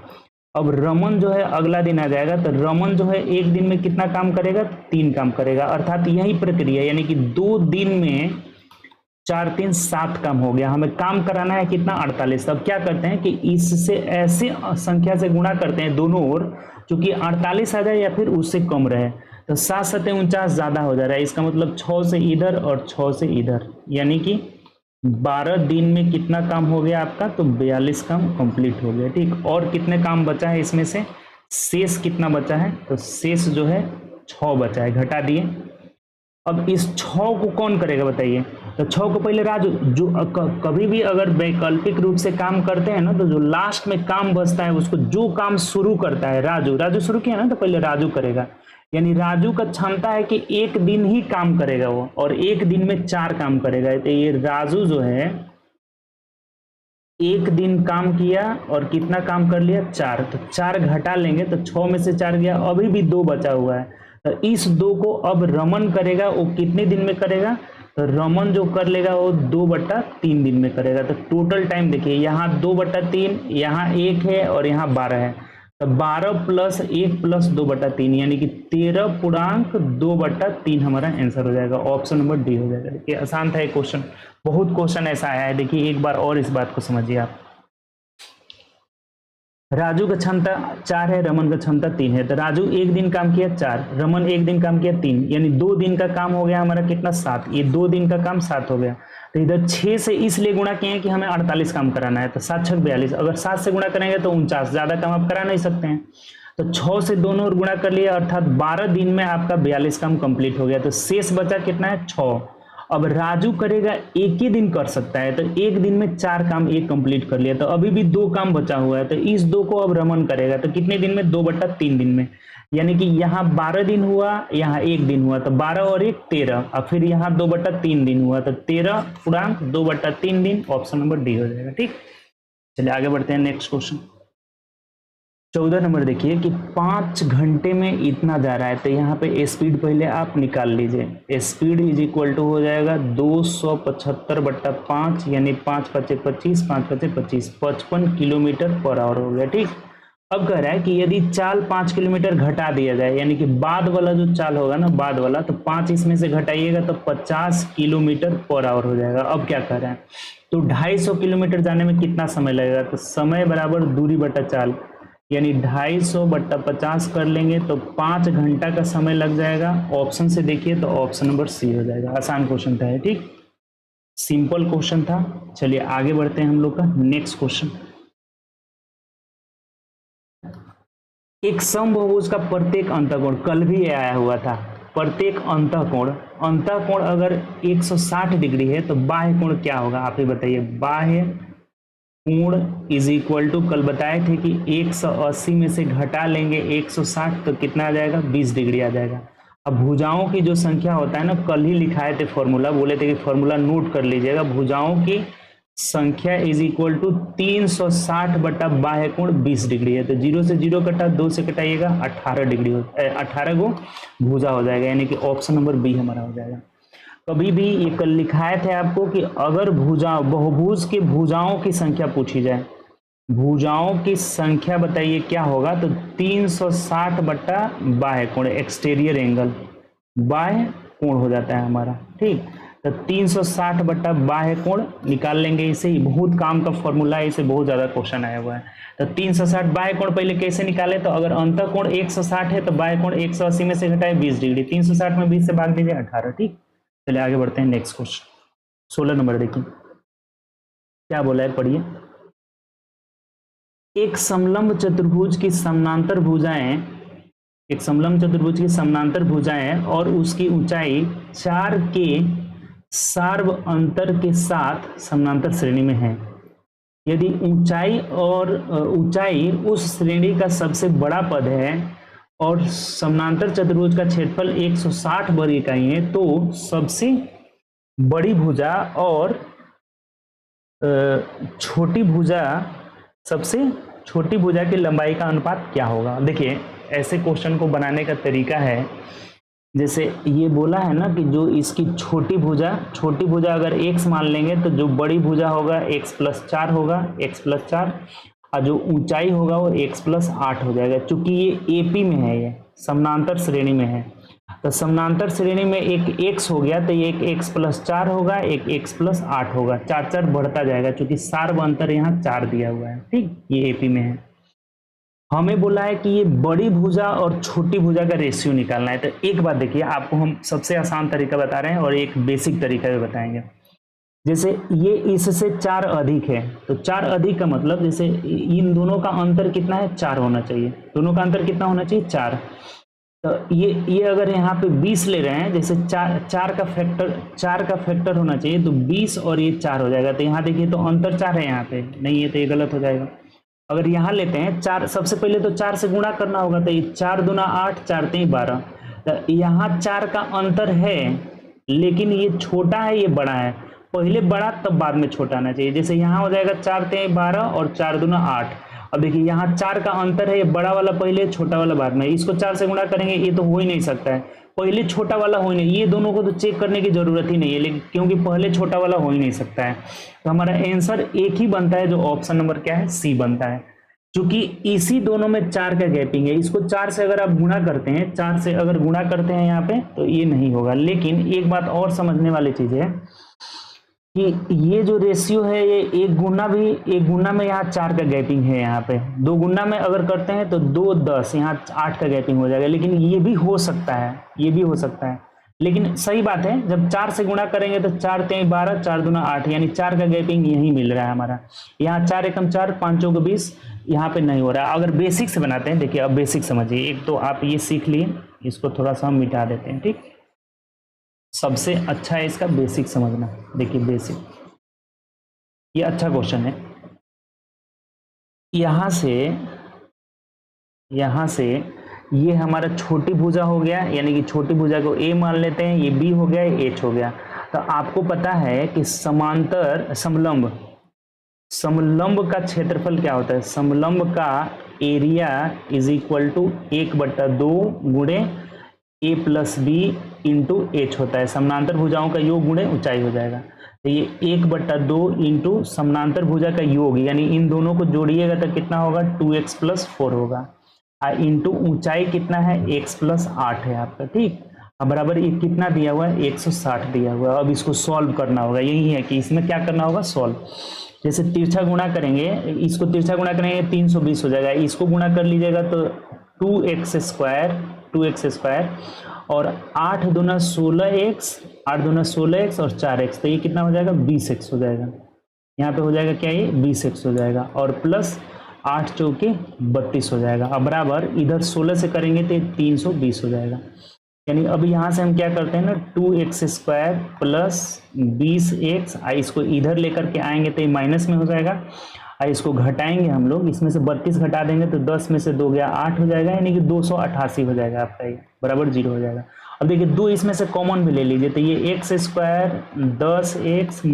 अब रमन जो है अगला दिन आ जाएगा, तो रमन जो है एक दिन में कितना काम करेगा, 3 काम करेगा, अर्थात यही प्रक्रिया, यानी कि 2 दिन में 4 3 7 कम हो गया, हमें काम कराना है कितना 48। अब क्या करते हैं कि इससे ऐसे संख्या से गुणा करते हैं दोनों ओर, क्योंकि 48 आ जाए या फिर उससे कम रहे। तो 7 7 49 ज्यादा हो जा रहा है, इसका मतलब 6 से इधर और 6 से इधर, यानी कि 12 दिन में कितना काम हो गया आपका, तो 42 काम कंप्लीट हो गया। ठीक, और कितने काम बचा है इसमें से, शेष कितना बचा है, तो शेष जो है 6 बचा है, घटा दिए। अब इस 6 को कौन करेगा बताइए, तो 6 को पहले राजू, जो कभी भी अगर वैकल्पिक रूप से काम करते हैं ना, तो जो लास्ट में काम बचता है उसको, जो काम शुरू करता है राजू, राजू शुरू किया ना तो पहले राजू करेगा। यानी राजू का क्षमता है कि एक दिन ही काम करेगा वो, और एक दिन में 4 काम करेगा। तो ये राजू जो है एक दिन काम किया और कितना काम कर लिया, 4, तो 4 घटा लेंगे तो 6 में से 4 गया, अभी भी 2 बचा हुआ है। तो इस 2 को अब रमन करेगा, वो कितने दिन में करेगा, तो रमन जो कर लेगा वो 2/3 दिन में करेगा। तो टोटल टाइम देखिए, यहाँ 2/3, यहाँ 1 है और यहाँ 12 है, तो 12 + 1 + 2/3 यानी कि 13.2/3 हमारा आंसर हो जाएगा। ऑप्शन नंबर डी हो जाएगा। देखिए आसान था ये क्वेश्चन, बहुत क्वेश्चन ऐसा आया है। देखिए एक बार और इस बात को समझिए आप, राजू का क्षमता 4 है, रमन का क्षमता 3 है। तो राजू एक दिन काम किया 4, रमन एक दिन काम किया 3, यानी 2 दिन का काम हो गया हमारा कितना, 7। ये 2 दिन का काम 7 हो गया। तो इधर 6 से इसलिए गुणा किए कि हमें 48 काम कराना है, तो 7 6 42, अगर 7 से गुणा करेंगे तो 49, ज्यादा काम आप करा नहीं सकते हैं। तो 6 से दोनों ओर गुणा कर लिया, अर्थात 12 दिन में आपका 42 काम कंप्लीट हो गया। तो शेष बचा कितना है, 6। अब राजू करेगा एक ही दिन कर सकता है, तो एक दिन में 4 काम एक कंप्लीट कर लिया, तो अभी भी 2 काम बचा हुआ है। तो इस 2 को अब रमन करेगा, तो कितने दिन में, 2/3 दिन में, यानी कि यहाँ 12 दिन हुआ, यहाँ 1 दिन हुआ, तो 12 और 1 13, और फिर यहाँ 2/3 दिन हुआ, तो 13.2/3 दिन। ऑप्शन नंबर डी हो जाएगा। ठीक, चलिए आगे बढ़ते हैं नेक्स्ट क्वेश्चन। 14 नंबर देखिए कि 5 घंटे में इतना जा रहा है, तो यहाँ पे स्पीड पहले आप निकाल लीजिए। स्पीड इज इक्वल टू हो जाएगा 275/5, यानी 5 5 25, 5 5 25, 55 km/h हो गया। ठीक, अब कह रहा है कि यदि चाल 5 किलोमीटर घटा दिया जाए, यानी कि बाद वाला जो चाल होगा ना, बाद वाला, तो 5 इसमें से घटाइएगा तो 50 km/h हो जाएगा। अब क्या कह रहा है, तो 250 किलोमीटर जाने में कितना समय लगेगा, तो समय बराबर दूरी बटा चाल, यानी 250/50 कर लेंगे तो 5 घंटा का समय लग जाएगा। ऑप्शन से देखिए तो ऑप्शन नंबर सी हो जाएगा। आसान क्वेश्चन था, ठीक, सिंपल क्वेश्चन था। चलिए आगे बढ़ते हैं हम लोग का नेक्स्ट क्वेश्चन। एक समबाहुभुज का प्रत्येक अंतःकोण, कल भी आया हुआ था, प्रत्येक अंतःकोण अगर 160 डिग्री है तो बाह्य कोण क्या होगा, आप ही बताइए। बाह्य कोण इज इक्वल टू, कल बताए थे कि 180 में से घटा लेंगे 160 तो कितना आ जाएगा, 20 डिग्री आ जाएगा। अब भुजाओं की जो संख्या होता है ना, कल ही लिखाए थे फॉर्मूला, बोले थे कि फॉर्मूला नोट कर लीजिएगा। भुजाओं की संख्या इज इक्वल टू 360 बटा बाह्य कोण 20 डिग्री है, तो 0 से 0 कटा, 2 से कटाइएगा 18 डिग्री, 18 गो भुजा हो जाएगा, यानी कि ऑप्शन नंबर बी हमारा हो जाएगा। कभी भी ये कल लिखाए थे आपको कि अगर बहुभुज के भुजाओं की संख्या पूछी जाए, भुजाओं की संख्या बताइए क्या होगा, तो 360 बटा बाह्य कोण, एक्सटीरियर एंगल, बाह्य कोण हो जाता है हमारा। ठीक, तो 360 बटा बाह्य कोण निकाल लेंगे। इसे ही बहुत काम का फॉर्मूला है, इसे बहुत ज्यादा क्वेश्चन आया हुआ है। तो 360 बाह्य कोण पहले कैसे निकाले, तो अगर अंतः कोण 160 है तो बाह्य कोण 180 में से घटाए 20 डिग्री, 360 में 20 से भाग दीजिए 18। ठीक, चलिए आगे बढ़ते हैं नेक्स्ट क्वेश्चन। 16 नंबर देखिए क्या बोला है, पढ़िए। एक समलंब चतुर्भुज की समानांतर भुजाएं, एक समलंब चतुर्भुज की समानांतर भुजाएं और उसकी ऊंचाई 4 के सार्व अंतर के साथ समानांतर श्रेणी में है। यदि ऊंचाई उस श्रेणी का सबसे बड़ा पद है और समानांतर चतुर्भुज का क्षेत्रफल 160 वर्ग इकाई है, तो सबसे बड़ी भुजा और छोटी भुजा, सबसे छोटी भुजा की लंबाई का अनुपात क्या होगा। देखिए ऐसे क्वेश्चन को बनाने का तरीका है, जैसे ये बोला है ना कि जो इसकी छोटी भुजा अगर x मान लेंगे तो जो बड़ी भुजा होगा x + 4 होगा, x + 4, और जो ऊंचाई होगा वो x + 8 हो जाएगा। चूंकि ये AP में है, ये समानांतर श्रेणी में है, तो समानांतर श्रेणी में एक x हो गया तो ये एक x प्लस 4 होगा, एक x प्लस 8 होगा, 4 4 बढ़ता जाएगा क्योंकि सार्व अंतर यहाँ 4 दिया हुआ है। ठीक, ये एपी में है। हमें बोला है कि ये बड़ी भुजा और छोटी भुजा का रेशियो निकालना है। तो एक बात देखिए, आपको हम सबसे आसान तरीका बता रहे हैं और एक बेसिक तरीका भी बताएंगे। जैसे ये इससे 4 अधिक है, तो 4 अधिक का मतलब जैसे इन दोनों का अंतर कितना है, 4 होना चाहिए। दोनों का अंतर कितना होना चाहिए, 4। तो ये अगर यहाँ पे 20 ले रहे हैं, जैसे 4 का फैक्टर होना चाहिए, तो 20 और ये 4 हो जाएगा। तो यहाँ देखिए, तो अंतर 4 है, यहाँ पे नहीं है, तो ये गलत हो जाएगा। अगर यहाँ लेते हैं 4, सबसे पहले तो 4 से गुणा करना होगा, तो ये 4 दूना 8, 4 3 12। तो यहाँ 4 का अंतर है, लेकिन ये छोटा है, ये बड़ा है। पहले बड़ा तब बाद में छोटा आना चाहिए। जैसे यहाँ हो जाएगा 4 3 12 और 4 दूना 8। अब देखिए यहाँ 4 का अंतर है, ये बड़ा वाला पहले, छोटा वाला बाद में। इसको 4 से गुणा करेंगे, ये तो हो ही नहीं सकता है, पहले छोटा वाला हो ही नहीं। ये दोनों को तो चेक करने की जरूरत ही नहीं है, लेकिन क्योंकि पहले छोटा वाला हो ही नहीं सकता है, तो हमारा आंसर एक ही बनता है, जो ऑप्शन नंबर क्या है, सी बनता है। क्योंकि इसी दोनों में 4 का गैपिंग है। इसको 4 से अगर आप गुणा करते हैं, 4 से अगर गुणा करते हैं यहाँ पे, तो ये नहीं होगा। लेकिन एक बात और समझने वाली चीज है कि ये जो रेशियो है, ये एक गुना में यहाँ 4 का गैपिंग है। यहाँ पे 2 गुना में अगर करते हैं तो 2 10, यहाँ 8 का गैपिंग हो जाएगा। लेकिन ये भी हो सकता है, ये भी हो सकता है, लेकिन सही बात है, जब 4 से गुणा करेंगे तो 4 3 12, 4 दूना 8, यानी 4 का गैपिंग यही मिल रहा है हमारा। यहाँ 4 एकम 4, 5 चौक 20, यहाँ पे नहीं हो रहा है। अगर बेसिक से बनाते हैं, देखिए अब बेसिक समझिए। एक तो आप ये सीख लिए, इसको थोड़ा सा हम मिटा देते हैं। ठीक, सबसे अच्छा है इसका बेसिक समझना। देखिए बेसिक, ये अच्छा क्वेश्चन है। यहाँ से ये हमारा छोटी भुजा हो गया, यानी कि छोटी भुजा को ए मान लेते हैं, ये बी हो गया, ये एच हो गया। तो आपको पता है कि समांतर समलंब का क्षेत्रफल क्या होता है। समलंब का एरिया इज इक्वल टू 1/2 गुणे ए प्लस बी इंटू एच होता है। समानांतर भुजाओं का योग गुणे ऊंचाई हो जाएगा। तो ये 1/2 इंटू समानांतर भुजा का योग, यानी इन दोनों को जोड़िएगा तो कितना होगा, 2x + 4 होगा। इंटू ऊंचाई कितना है, x + 8 है आपका। ठीक, अब बराबर ये कितना दिया हुआ है, 160 दिया हुआ है। अब इसको सॉल्व करना होगा। यही है कि इसमें क्या करना होगा, सॉल्व। जैसे तिरछा गुणा करेंगे, इसको तिरछा गुणा करेंगे 320 हो जाएगा। इसको गुणा कर लीजिएगा तो 2x² और 8 दूना 16x, 8 दूना 16x और 4x, तो ये कितना हो जाएगा, 20x हो जाएगा। यहाँ पे हो जाएगा क्या, ये 20x हो जाएगा, और प्लस 8 चौके 32 हो जाएगा। अब बराबर इधर 16 से करेंगे तो 320 हो जाएगा। यानी अब यहाँ से हम क्या करते हैं ना, 2x² + 20x, इसको इधर लेकर के आएंगे तो ये माइनस में हो जाएगा। इसको घटाएंगे हम लोग, इसमें से 32 घटा देंगे तो 10 में से 2 गया 8 हो जाएगा, यानी कि 288 हो जाएगा आपका, ये बराबर 0 हो जाएगा। अब देखिए 2 इसमें से कॉमन भी ले लीजिए, तो ये x² 10x -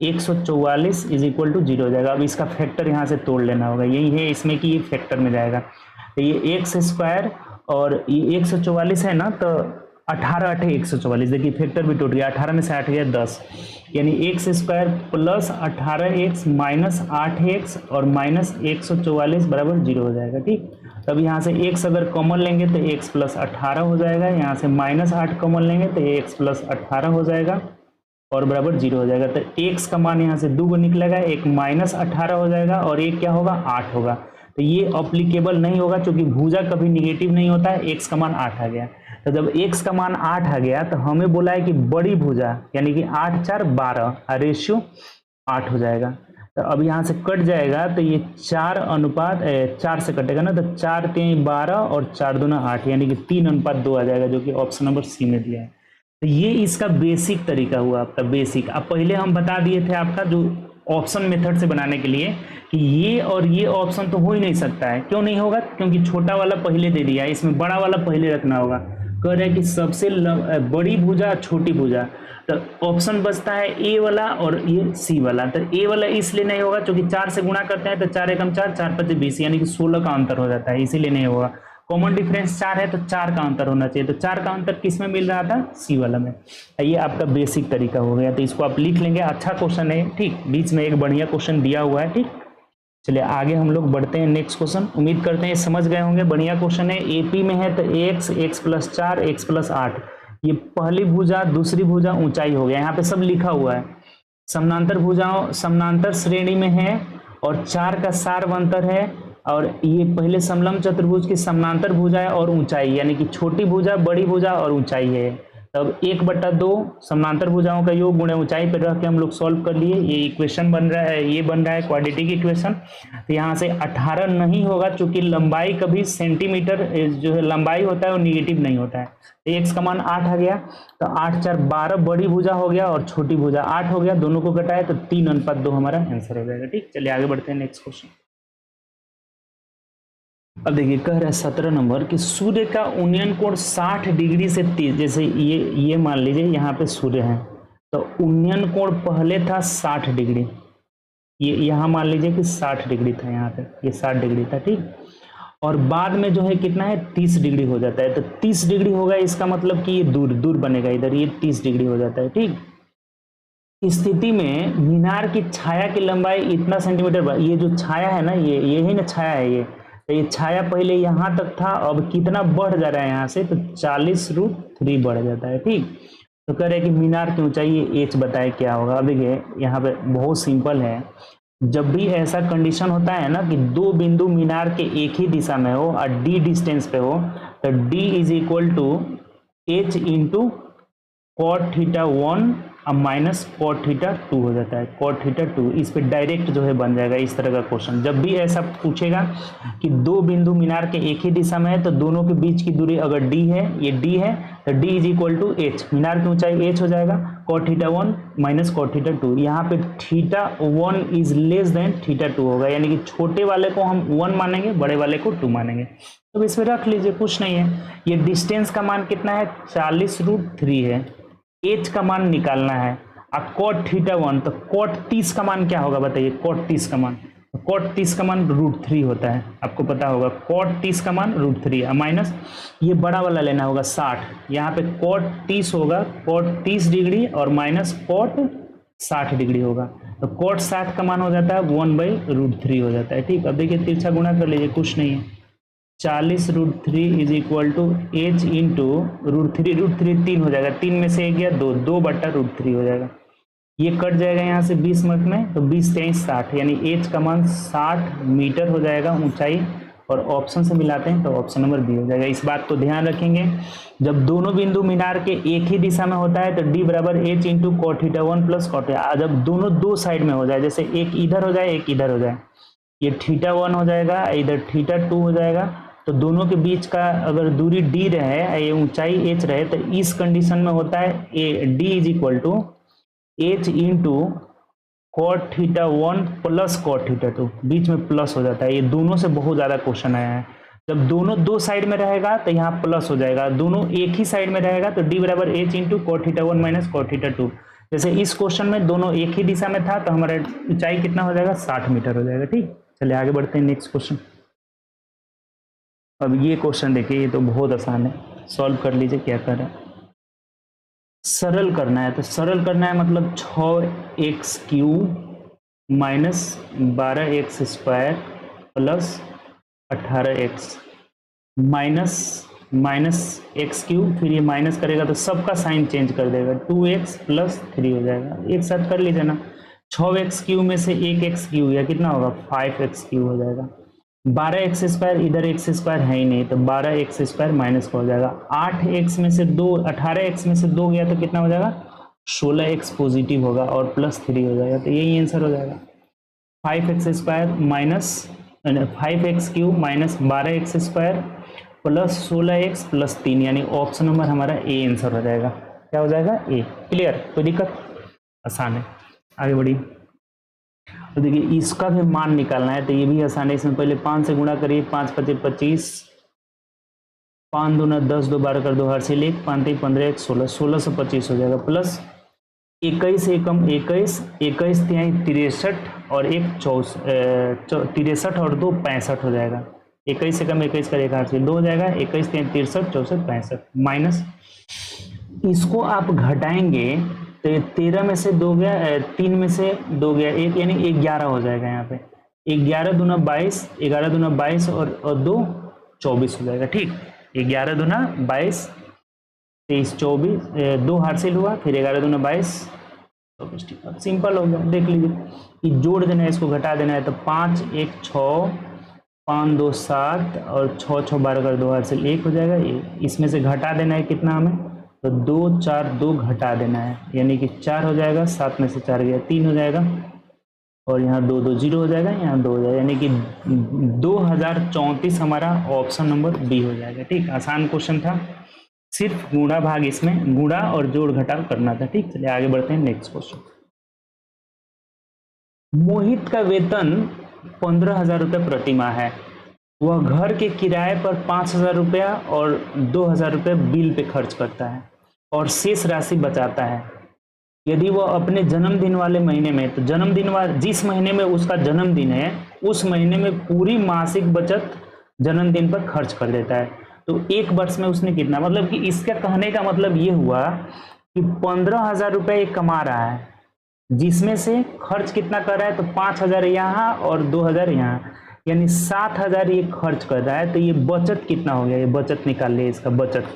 144 = 0 हो जाएगा। अब इसका फैक्टर यहाँ से तोड़ लेना होगा। यही है इसमें कि ये फैक्टर में जाएगा। तो ये x² और ये 144 है ना, तो 18 8 144, देखिए फैक्टर भी टूट गया। 18 में से 8 गया 10, यानी x² + 18x - 8x और -144 बराबर 0 हो जाएगा। ठीक, तब यहाँ से x अगर कॉमन लेंगे तो x + 18 हो जाएगा। यहाँ से -8 कॉमन लेंगे तो x + 18 हो जाएगा और बराबर 0 हो जाएगा। तो x का मान यहाँ से 2 निकलेगा, एक -18 हो जाएगा और एक क्या होगा, 8 होगा। तो ये अप्लीकेबल नहीं होगा, क्योंकि भुजा कभी निगेटिव नहीं होता है। x का मान 8 आ गया, तो जब x का मान 8 आ गया तो हमें बोला है कि बड़ी भुजा, यानी कि 8 4 12, रेशियो 8 हो जाएगा। तो अब यहाँ से कट जाएगा, तो ये 4 से कटेगा ना, तो 4 3 12 और 4 दूना 8, यानी कि 3:2 आ जाएगा, जो कि ऑप्शन नंबर सी में दिया है। तो ये इसका बेसिक तरीका हुआ आपका बेसिक। अब पहले हम बता दिए थे आपका जो ऑप्शन मेथड से बनाने के लिए कि ये और ये ऑप्शन तो हो ही नहीं सकता है। क्यों नहीं होगा, क्योंकि छोटा वाला पहले दे दिया है, इसमें बड़ा वाला पहले रखना होगा। कह रहे हैं कि सबसे बड़ी भुजा छोटी भुजा, तो ऑप्शन बचता है ए वाला और ये सी वाला। तो ए वाला इसलिए नहीं होगा क्योंकि 4 से गुणा करते हैं तो 4 एकम 4, 4 5 20, यानी कि 16 का अंतर हो जाता है, इसीलिए नहीं होगा। कॉमन डिफरेंस 4 है तो 4 का अंतर होना चाहिए, तो 4 का अंतर किस में मिल रहा था, सी वाला में। ये आपका बेसिक तरीका हो गया, तो इसको आप लिख लेंगे। अच्छा क्वेश्चन है, ठीक, बीच में एक बढ़िया क्वेश्चन दिया हुआ है। ठीक, चलिए आगे हम लोग बढ़ते हैं नेक्स्ट क्वेश्चन। उम्मीद करते हैं समझ गए होंगे, बढ़िया क्वेश्चन है। एपी में है तो x, x plus 4, x plus 8, ये पहली भुजा दूसरी भुजा ऊंचाई हो गया, यहाँ पे सब लिखा हुआ है। समानांतर भुजाओं समानांतर श्रेणी में है और 4 का सार्वंतर है, और ये पहले समलंब चतुर्भुज की समानांतर भुजा है और ऊंचाई, यानी कि छोटी भुजा, बड़ी भुजा और ऊंचाई है। तब 1/2 समानांतर भुजाओं का योग गुणे ऊंचाई पर रख के हम लोग सॉल्व कर लिए। ये इक्वेशन बन रहा है, ये बन रहा है क्वाड्रेटिक इक्वेशन। तो यहाँ से 18 नहीं होगा, चूंकि लंबाई कभी सेंटीमीटर जो है लंबाई होता है वो निगेटिव नहीं होता है। तो एक्स का मान 8 आ गया, तो 8 4 12 बड़ी भुजा हो गया और छोटी भुजा 8 हो गया, दोनों को घटाए तो 3:2 हमारा आंसर हो जाएगा। ठीक, चलिए आगे बढ़ते हैं नेक्स्ट क्वेश्चन। अब देखिए कह रहा है 17 नंबर कि सूर्य का उन्नयन कोण 60 डिग्री से 30, जैसे ये मान लीजिए यहाँ पे सूर्य है, तो उन्नयन कोण पहले था 60 डिग्री, ये यहाँ मान लीजिए कि 60 डिग्री था, यहाँ पे ये 60 डिग्री था, ठीक। और बाद में जो है कितना है 30 डिग्री हो जाता है, तो 30 डिग्री होगा, इसका मतलब कि ये दूर दूर बनेगा, इधर ये 30 डिग्री हो जाता है, ठीक। इस स्थिति में मीनार की छाया की लंबाई इतना सेंटीमीटर, ये जो छाया है ना, ये ही ना छाया है, ये तो ये छाया पहले यहाँ तक था, अब कितना बढ़ जा रहा है यहाँ से, तो 40√3 बढ़ जाता है, ठीक। तो कह रहे हैं कि मीनार की ऊंचाई ये एच बताए क्या होगा। अब देखिए यहाँ पे बहुत सिंपल है, जब भी ऐसा कंडीशन होता है ना कि दो बिंदु मीनार के एक ही दिशा में हो और डी डिस्टेंस पे हो, तो D is equal to H into cot theta 1 अब माइनस cot थीटा 2 हो जाता है, cot थीटा 2। इस पे डायरेक्ट जो है बन जाएगा इस तरह का क्वेश्चन। जब भी ऐसा पूछेगा कि दो बिंदु मीनार के एक ही दिशा में है, तो दोनों के बीच की दूरी अगर d है, ये d है, तो d is equal to H, मीनार की ऊंचाई h हो जाएगा, cot theta 1 minus cot theta 2। यहाँ पे theta 1 is less than theta 2 होगा, यानी कि छोटे वाले को हम 1 मानेंगे, बड़े वाले को 2 मानेंगे। तो इस पे रख लीजिए, कुछ नहीं है। ये डिस्टेंस का मान कितना है 40√3 है, एच का मान निकालना है। अब cot थीटा 1, तो cot 30 का मान क्या होगा बताइए, cot 30 का मान, तो cot 30 का मान √3 होता है, आपको पता होगा cot 30 का मान √3 माइनस ये बड़ा वाला लेना होगा 60, यहाँ पे cot 30 होगा, cot 30 डिग्री और माइनस cot 60 डिग्री होगा, तो cot 60 का मान हो जाता है 1/√3 हो जाता है, ठीक। अब देखिए तिरछा गुणा कर लीजिए, कुछ नहीं है, 40√3 is equal to H into √3 3 हो जाएगा, 3 में से 1 गया 2, 2/√3 हो जाएगा। ये कट जाएगा यहाँ से 20 मिनट में, तो 20 × 60, यानी एच का मान 60 मीटर हो जाएगा ऊंचाई, और ऑप्शन से मिलाते हैं तो ऑप्शन नंबर बी हो जाएगा। इस बात को ध्यान रखेंगे, जब दोनों बिंदु मीनार के एक ही दिशा में होता है तो d बराबर H into cot theta 1 plus cot, जब दोनों दो साइड में हो जाए, जैसे एक इधर हो जाए एक इधर हो जाए, ये थीटा 1 हो जाएगा, इधर थीटा 2 हो जाएगा, तो दोनों के बीच का अगर दूरी d रहे, ये ऊंचाई h रहे, तो इस कंडीशन में होता है d is equal to H into cot theta 1 plus cot theta 2, बीच में प्लस हो जाता है। ये दोनों से बहुत ज्यादा क्वेश्चन आया है। जब दोनों दो साइड में रहेगा तो यहाँ प्लस हो जाएगा, दोनों एक ही साइड में रहेगा तो d बराबर H into cot theta 1 minus cot theta 2। जैसे इस क्वेश्चन में दोनों एक ही दिशा में था, तो हमारा ऊंचाई कितना हो जाएगा 60 मीटर हो जाएगा, ठीक। चलिए आगे बढ़ते हैं नेक्स्ट क्वेश्चन। अब ये क्वेश्चन देखिए, ये तो बहुत आसान है, सॉल्व कर लीजिए। क्या कर रहा है, सरल करना है, तो सरल करना है मतलब 6x³ minus 12x² plus 18x minus x³, फिर ये माइनस करेगा तो सबका साइन चेंज कर देगा, 2x + 3 हो जाएगा। एक साथ कर लीजिए ना, 6x³ में से 1x³ या कितना होगा 5x³ हो जाएगा, 12x² इधर x² है ही नहीं, तो 12x² माइनस का हो जाएगा, 8x में से 2, 18x में से 2 गया तो कितना हो जाएगा 16x पॉजिटिव होगा और प्लस 3 हो जाएगा, तो यही आंसर हो जाएगा। 5x² minus 5x³ minus 12x² plus 16x plus 3, यानी ऑप्शन नंबर हमारा ए आंसर हो जाएगा। क्या हो जाएगा ए। क्लियर, कोई दिक्कत, आसान है। आगे बढ़िए। तो देखिए इसका भी मान निकालना है, तो ये भी आसान है। इसमें पहले 5 से गुणा करिए, 5 × 5 = 25, 5 × 2 = 10, 2 12 कर दो हर से 1, 5 × 3 = 15, 1 16, 16 से 25 हो जाएगा, प्लस 21 एकम 21, 21 तिहाई 63 और 1 63 और 2 65 हो जाएगा। 21 एकम 21 का एक हाथ से 2 हो जाएगा, 21 तिहाई 63, 64 65 माइनस, इसको आप घटाएंगे तो 13 में से 2 गया, 3 में से 2 गया 1, यानी 11 हो जाएगा यहाँ पे। 11 दूना 22, 11 दूना 22 और 2 24 हो जाएगा। ठीक, 11 दूना 22, 23 24, 2 हासिल हुआ, फिर 11 दूना 22 24। ठीक, अब सिंपल हो गया, देख लीजिए कि जोड़ देना है, इसको घटा देना है। तो 5 1 6, 5 2 7 और 6 6 12 कर 2 हासिल 1 हो जाएगा। इसमें से घटा देना है कितना हमें, तो 2 4 2 घटा देना है, यानी कि 4 हो जाएगा। 7 में से 4 गया 3 हो जाएगा, और यहाँ 2 2 0 हो जाएगा, यहाँ 2 हो जाएगा, यानी कि 2034 हमारा ऑप्शन नंबर बी हो जाएगा। ठीक, आसान क्वेश्चन था, सिर्फ गुणा भाग, इसमें गुणा और जोड़ घटाव करना था। ठीक, चलिए आगे बढ़ते हैं नेक्स्ट क्वेश्चन। मोहित का वेतन 15,000 रुपये प्रति माह है। वह घर के किराए पर 5,000 रुपया और 2,000 रुपये बिल पे खर्च करता है और शेष राशि बचाता है। यदि वह अपने जन्मदिन वाले महीने में, तो जन्मदिन वाले जिस महीने में उसका जन्मदिन है उस महीने में पूरी मासिक बचत जन्मदिन पर खर्च कर देता है, तो एक वर्ष में उसने कितना, मतलब कि इसका कहने का मतलब ये हुआ कि 15,000 रुपये कमा रहा है, जिसमें से खर्च कितना कर रहा है, तो 5,000 यहाँ और 2,000 यहाँ, यानी 7,000 ये खर्च कर रहा है। तो ये बचत कितना हो गया, ये बचत निकाल लिया, इसका बचत,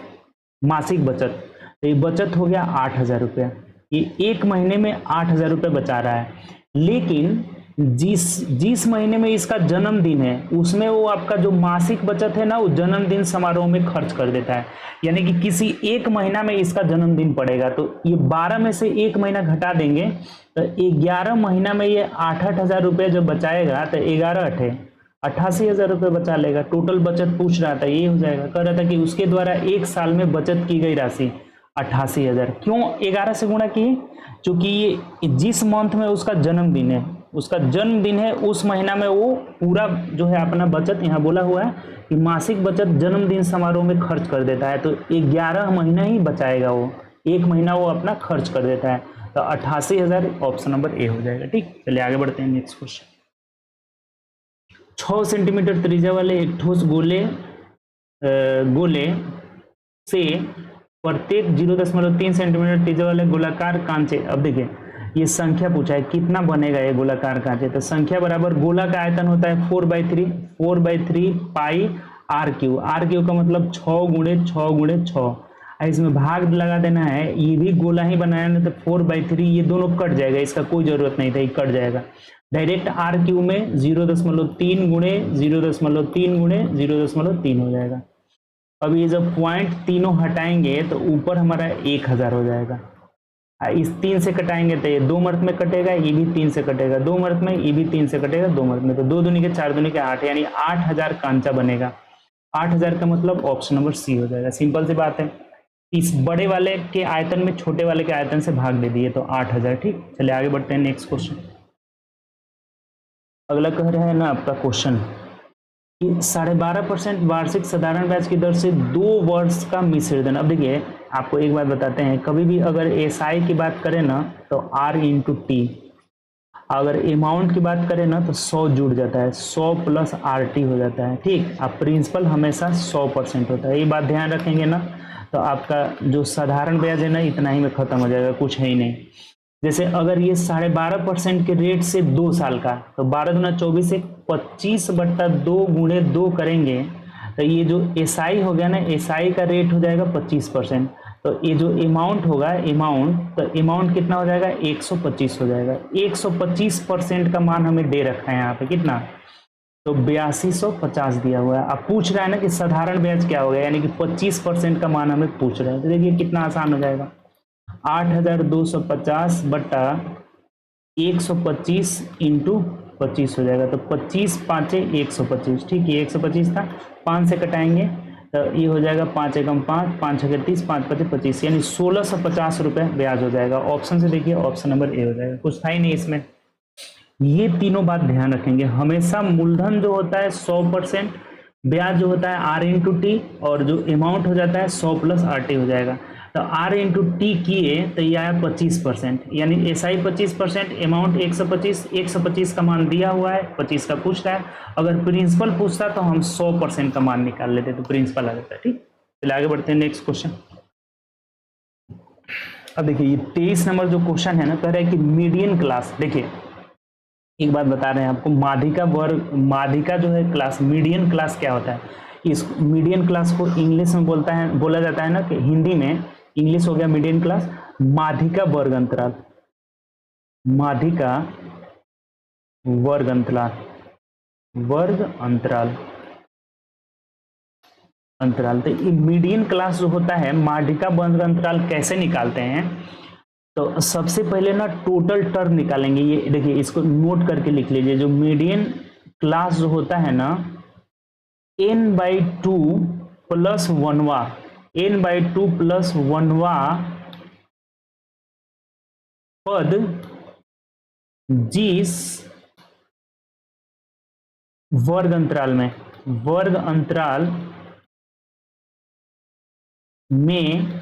मासिक बचत, तो ये बचत हो गया 8,000 रुपया। ये एक महीने में 8,000 रुपये बचा रहा है, लेकिन जिस महीने में इसका जन्मदिन है उसमें वो आपका जो मासिक बचत है ना, वो जन्मदिन समारोह में खर्च कर देता है। यानी कि किसी एक महीना में इसका जन्मदिन पड़ेगा, तो ये 12 में से एक महीना घटा देंगे, तो 11 महीना में ये 8,000 रुपये जब बचाएगा, तो 11 8 88,000 रुपये बचा लेगा। टोटल बचत पूछ रहा था, ये हो जाएगा। कह रहा था कि उसके द्वारा एक साल में बचत की गई राशि 88,000। क्यों 11 से गुणा किए, क्योंकि ये जिस मंथ में उसका जन्मदिन है, उसका जन्मदिन है उस महीना में वो पूरा जो है अपना बचत, यहाँ बोला हुआ है कि मासिक बचत जन्मदिन समारोह में खर्च कर देता है, तो 11 महीना ही बचाएगा वो, एक महीना वो अपना खर्च कर देता है, तो 88,000 ऑप्शन नंबर ए हो जाएगा। ठीक, चलिए आगे बढ़ते हैं नेक्स्ट क्वेश्चन। 6 सेंटीमीटर त्रिज्या वाले एक ठोस गोले से प्रत्येक 0.3 सेंटीमीटर त्रिज्या वाले गोलाकार कांचे, अब देखिए ये संख्या पूछा है कितना बनेगा ये गोलाकार कांचे, तो संख्या बराबर गोला का आयतन होता है 4/3 पाई आर क्यू। आर क्यू का मतलब 6 गुणे 6 गुणे 6, इसमें भाग लगा देना है। ये भी गोला ही बनाया ना, तो 4/3 ये दोनों कट जाएगा, इसका कोई जरूरत नहीं था, ये कट जाएगा डायरेक्ट। आर क्यू में 0.3 गुणे 0.3 गुणे 0.3 हो जाएगा। अब ये जब पॉइंट तीनों हटाएंगे तो ऊपर हमारा 1,000 हो जाएगा। इस 3 से कटाएंगे तो ये 2 मर्त में कटेगा, ये भी 3 से कटेगा 2 मर्त में, ये भी 3 से कटेगा 2 मर्त में, तो 2 दूनी के 4 दूनी के 8, यानी 8,000 कांचा बनेगा। 8,000 का मतलब ऑप्शन नंबर सी हो जाएगा। सिंपल सी बात है, इस बड़े वाले के आयतन में छोटे वाले के आयतन से भाग दे दिए तो 8,000। ठीक, चलिए आगे बढ़ते हैं नेक्स्ट क्वेश्चन। अगला कह रहा है ना आपका क्वेश्चन कि 12.5% वार्षिक साधारण ब्याज की दर से 2 वर्ष का मिश्रधन। अब देखिए आपको एक बात बताते हैं, कभी भी अगर एसआई की बात करें ना तो R इंटू टी, अगर अमाउंट की बात करें ना तो 100 जुड़ जाता है, 100 प्लस RT हो जाता है। ठीक, अब प्रिंसिपल हमेशा 100% होता है, ये बात ध्यान रखेंगे ना, तो आपका जो साधारण ब्याज है ना इतना ही में खत्म हो जाएगा, कुछ है ही नहीं। जैसे अगर ये 12.5% के रेट से 2 साल का, तो 12 दूना 24 से 25/2 गुणे 2 करेंगे, तो ये जो एसआई हो गया ना, एसआई का रेट हो जाएगा 25%, तो ये जो अमाउंट होगा, तो अमाउंट कितना हो जाएगा 125 हो जाएगा। 125% का मान हमें दे रखा है यहाँ पे, कितना, तो 8250 दिया हुआ है। अब पूछ रहा है ना कि साधारण ब्याज क्या हो गया, यानी कि 25% का मान हमें पूछ रहा है, तो देखिए कितना आसान हो जाएगा, 8,250 बटा 125 इंटू 25 हो जाएगा, तो 25 5 125। ठीक है, 125 था, 5 से कटाएंगे तो ये हो जाएगा 5 एकम 5, 5 छः 30, 5 5 25, यानी 1,650 रुपये ब्याज हो जाएगा। ऑप्शन से देखिए ऑप्शन नंबर ए हो जाएगा, कुछ था ही नहीं इसमें। ये तीनों बात ध्यान रखेंगे, हमेशा मूलधन जो होता है 100%, ब्याज जो होता है R इंटू टी, और जो अमाउंट हो जाता है 100 प्लस RT हो जाएगा। तो R इंटू टी किए तो ये आया 25%, यानी एसआई 25%, अमाउंट 125 का मान दिया हुआ है, 25 का पूछ रहा है। अगर प्रिंसिपल पूछता तो हम 100% का मान निकाल लेते, तो प्रिंसिपल आ जाता है। ठीक, चलिए आगे बढ़ते हैं नेक्स्ट क्वेश्चन। अब देखिए ये 23 नंबर जो क्वेश्चन है ना, कह रहा है कि मीडियन क्लास, देखिए एक बात बता रहे हैं आपको, माध्यिका वर्ग, माध्यिका जो है क्लास, मीडियन क्लास क्या होता है, इस मीडियन क्लास को इंग्लिश में बोला जाता है ना, कि हिंदी में इंग्लिश हो गया मीडियन क्लास, माध्यिका वर्ग अंतराल, माध्यिका वर्ग अंतराल, वर्ग अंतराल, अंतराल। तो ये मीडियन क्लास जो होता है, माध्यिका वर्ग अंतराल कैसे निकालते हैं, तो सबसे पहले ना टोटल टर्म निकालेंगे। ये देखिए, इसको नोट करके लिख लीजिए, जो मीडियन क्लास जो होता है ना, n/2 प्लस वनवा, n/2 प्लस वनवा पद जिस वर्ग अंतराल में, वर्ग अंतराल में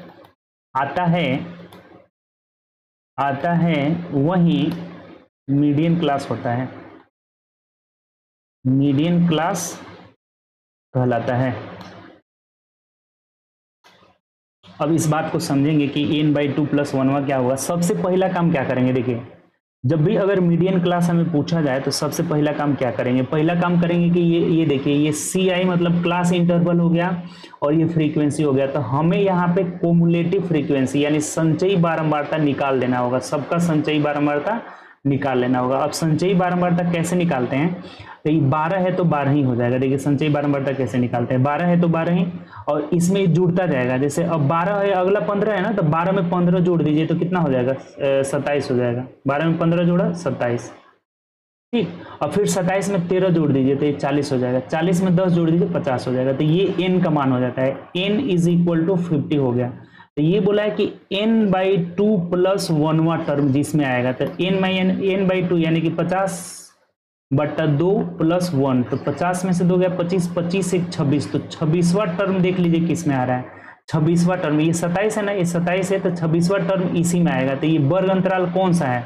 आता है वही मीडियन क्लास होता है, मीडियन क्लास कहलाता है। अब इस बात को समझेंगे कि n/2 प्लस वनवा क्या होगा। सबसे पहला काम क्या करेंगे, देखिए जब भी अगर मीडियन क्लास हमें पूछा जाए तो सबसे पहला काम क्या करेंगे, पहला काम करेंगे कि ये देखिए, ये CI मतलब क्लास इंटरवल हो गया और ये फ्रीक्वेंसी हो गया, तो हमें यहाँ पे कोमुलेटिव फ्रीक्वेंसी यानी संचयी बारंबारता निकाल देना होगा, सबका संचयी बारंबारता निकाल लेना होगा। अब संचयी बारंबारता कैसे निकालते हैं, तो ये 12 है तो 12 ही हो जाएगा। देखिए संचयी बारंबारता कैसे निकालते हैं, 12 है तो 12 ही, और इसमें जुड़ता जाएगा। जैसे अब 12 है, अगला 15 है ना, तो 12 में 15 जोड़ दीजिए तो कितना हो जाएगा, 27 हो जाएगा। 12 में 15 जोड़ा 27, ठीक। और फिर 27 में 13 जोड़ दीजिए तो ये 40 हो जाएगा। 40 में 10 जोड़ दीजिए 50 हो जाएगा। तो ये n का मान हो जाता है, n = 50 हो गया। तो ये बोला है कि n/2 प्लस वनवा टर्म जिसमें आएगा, तो n/2 यानी कि 50/2 प्लस 1, तो 50 में से 2 गया 25, 25 से 26, तो 26वां टर्म देख लीजिए किस में आ रहा है, 26वां टर्म। ये 27 है ना, ये 27 है, तो 26वां टर्म इसी में आएगा। तो ये वर्ग अंतराल कौन सा है,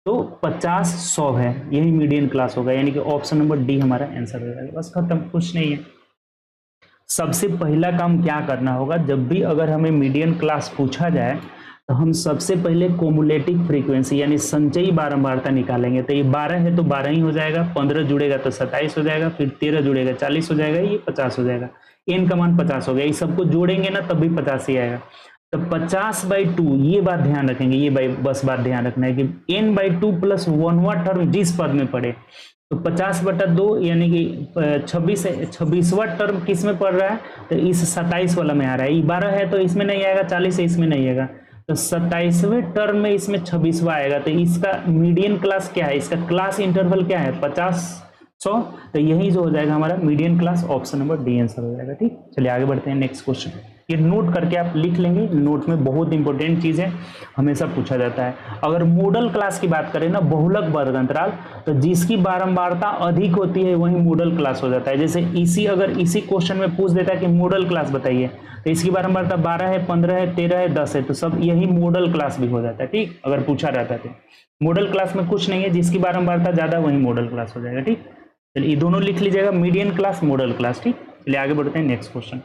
तो 50, 100 है, यही मीडियन क्लास होगा, यानी कि ऑप्शन नंबर डी हमारा आंसर हो जाएगा। बस खत्म, कुछ नहीं है। सबसे पहला काम क्या करना होगा, जब भी अगर हमें मीडियन क्लास पूछा जाए तो हम सबसे पहले कोमुलेटिव फ्रीक्वेंसी यानी संचयी बारंबारता निकालेंगे। तो ये 12 है तो 12 ही हो जाएगा, 15 जुड़ेगा तो 27 हो जाएगा, फिर 13 जुड़ेगा 40 हो जाएगा, ये 50 हो जाएगा। n का मान 50 हो गया, ये सबको जोड़ेंगे ना तब भी 50 ही आएगा। तो 50/2, ये बात ध्यान रखेंगे, ये बस बात ध्यान रखना है कि n/2 प्लस वनवा टर्म जिस पद में पड़े, तो 50/2 यानी कि 26वां टर्म किस में पड़ रहा है, तो इस 27 वाला में आ रहा है। ये 12 है तो इसमें नहीं आएगा, 40 है इसमें नहीं आएगा, तो 27वें टर्म में इसमें 26वां आएगा। तो इसका मीडियन क्लास क्या है, इसका क्लास इंटरवल क्या है, 50, 100। तो यही जो हो जाएगा हमारा median class, option number D answer हो जाएगा। ठीक, चलिए आगे बढ़ते हैं नेक्स्ट क्वेश्चन। ये नोट करके आप लिख लेंगे, नोट में बहुत इंपॉर्टेंट चीज है, हमेशा पूछा जाता है। अगर मॉडल क्लास की बात करें ना, बहुलक वर्ग अंतराल, तो जिसकी बारंबारता अधिक होती है वही मॉडल क्लास हो जाता है। जैसे अगर इसी क्वेश्चन में पूछ देता है कि मॉडल क्लास बताइए, तो इसकी बारंबारता 12 है, 15 है, 13 है, 10 है, तो सब यही मॉडल क्लास भी हो जाता है। ठीक, अगर पूछा रहता है तो मॉडल क्लास में कुछ नहीं है, जिसकी बारंबारता ज्यादा वही मॉडल क्लास हो जाएगा। ठीक, चलिए ये दोनों लिख लीजिएगा, मीडियन क्लास, मॉडल क्लास। ठीक, चलिए आगे बढ़ते हैं नेक्स्ट क्वेश्चन।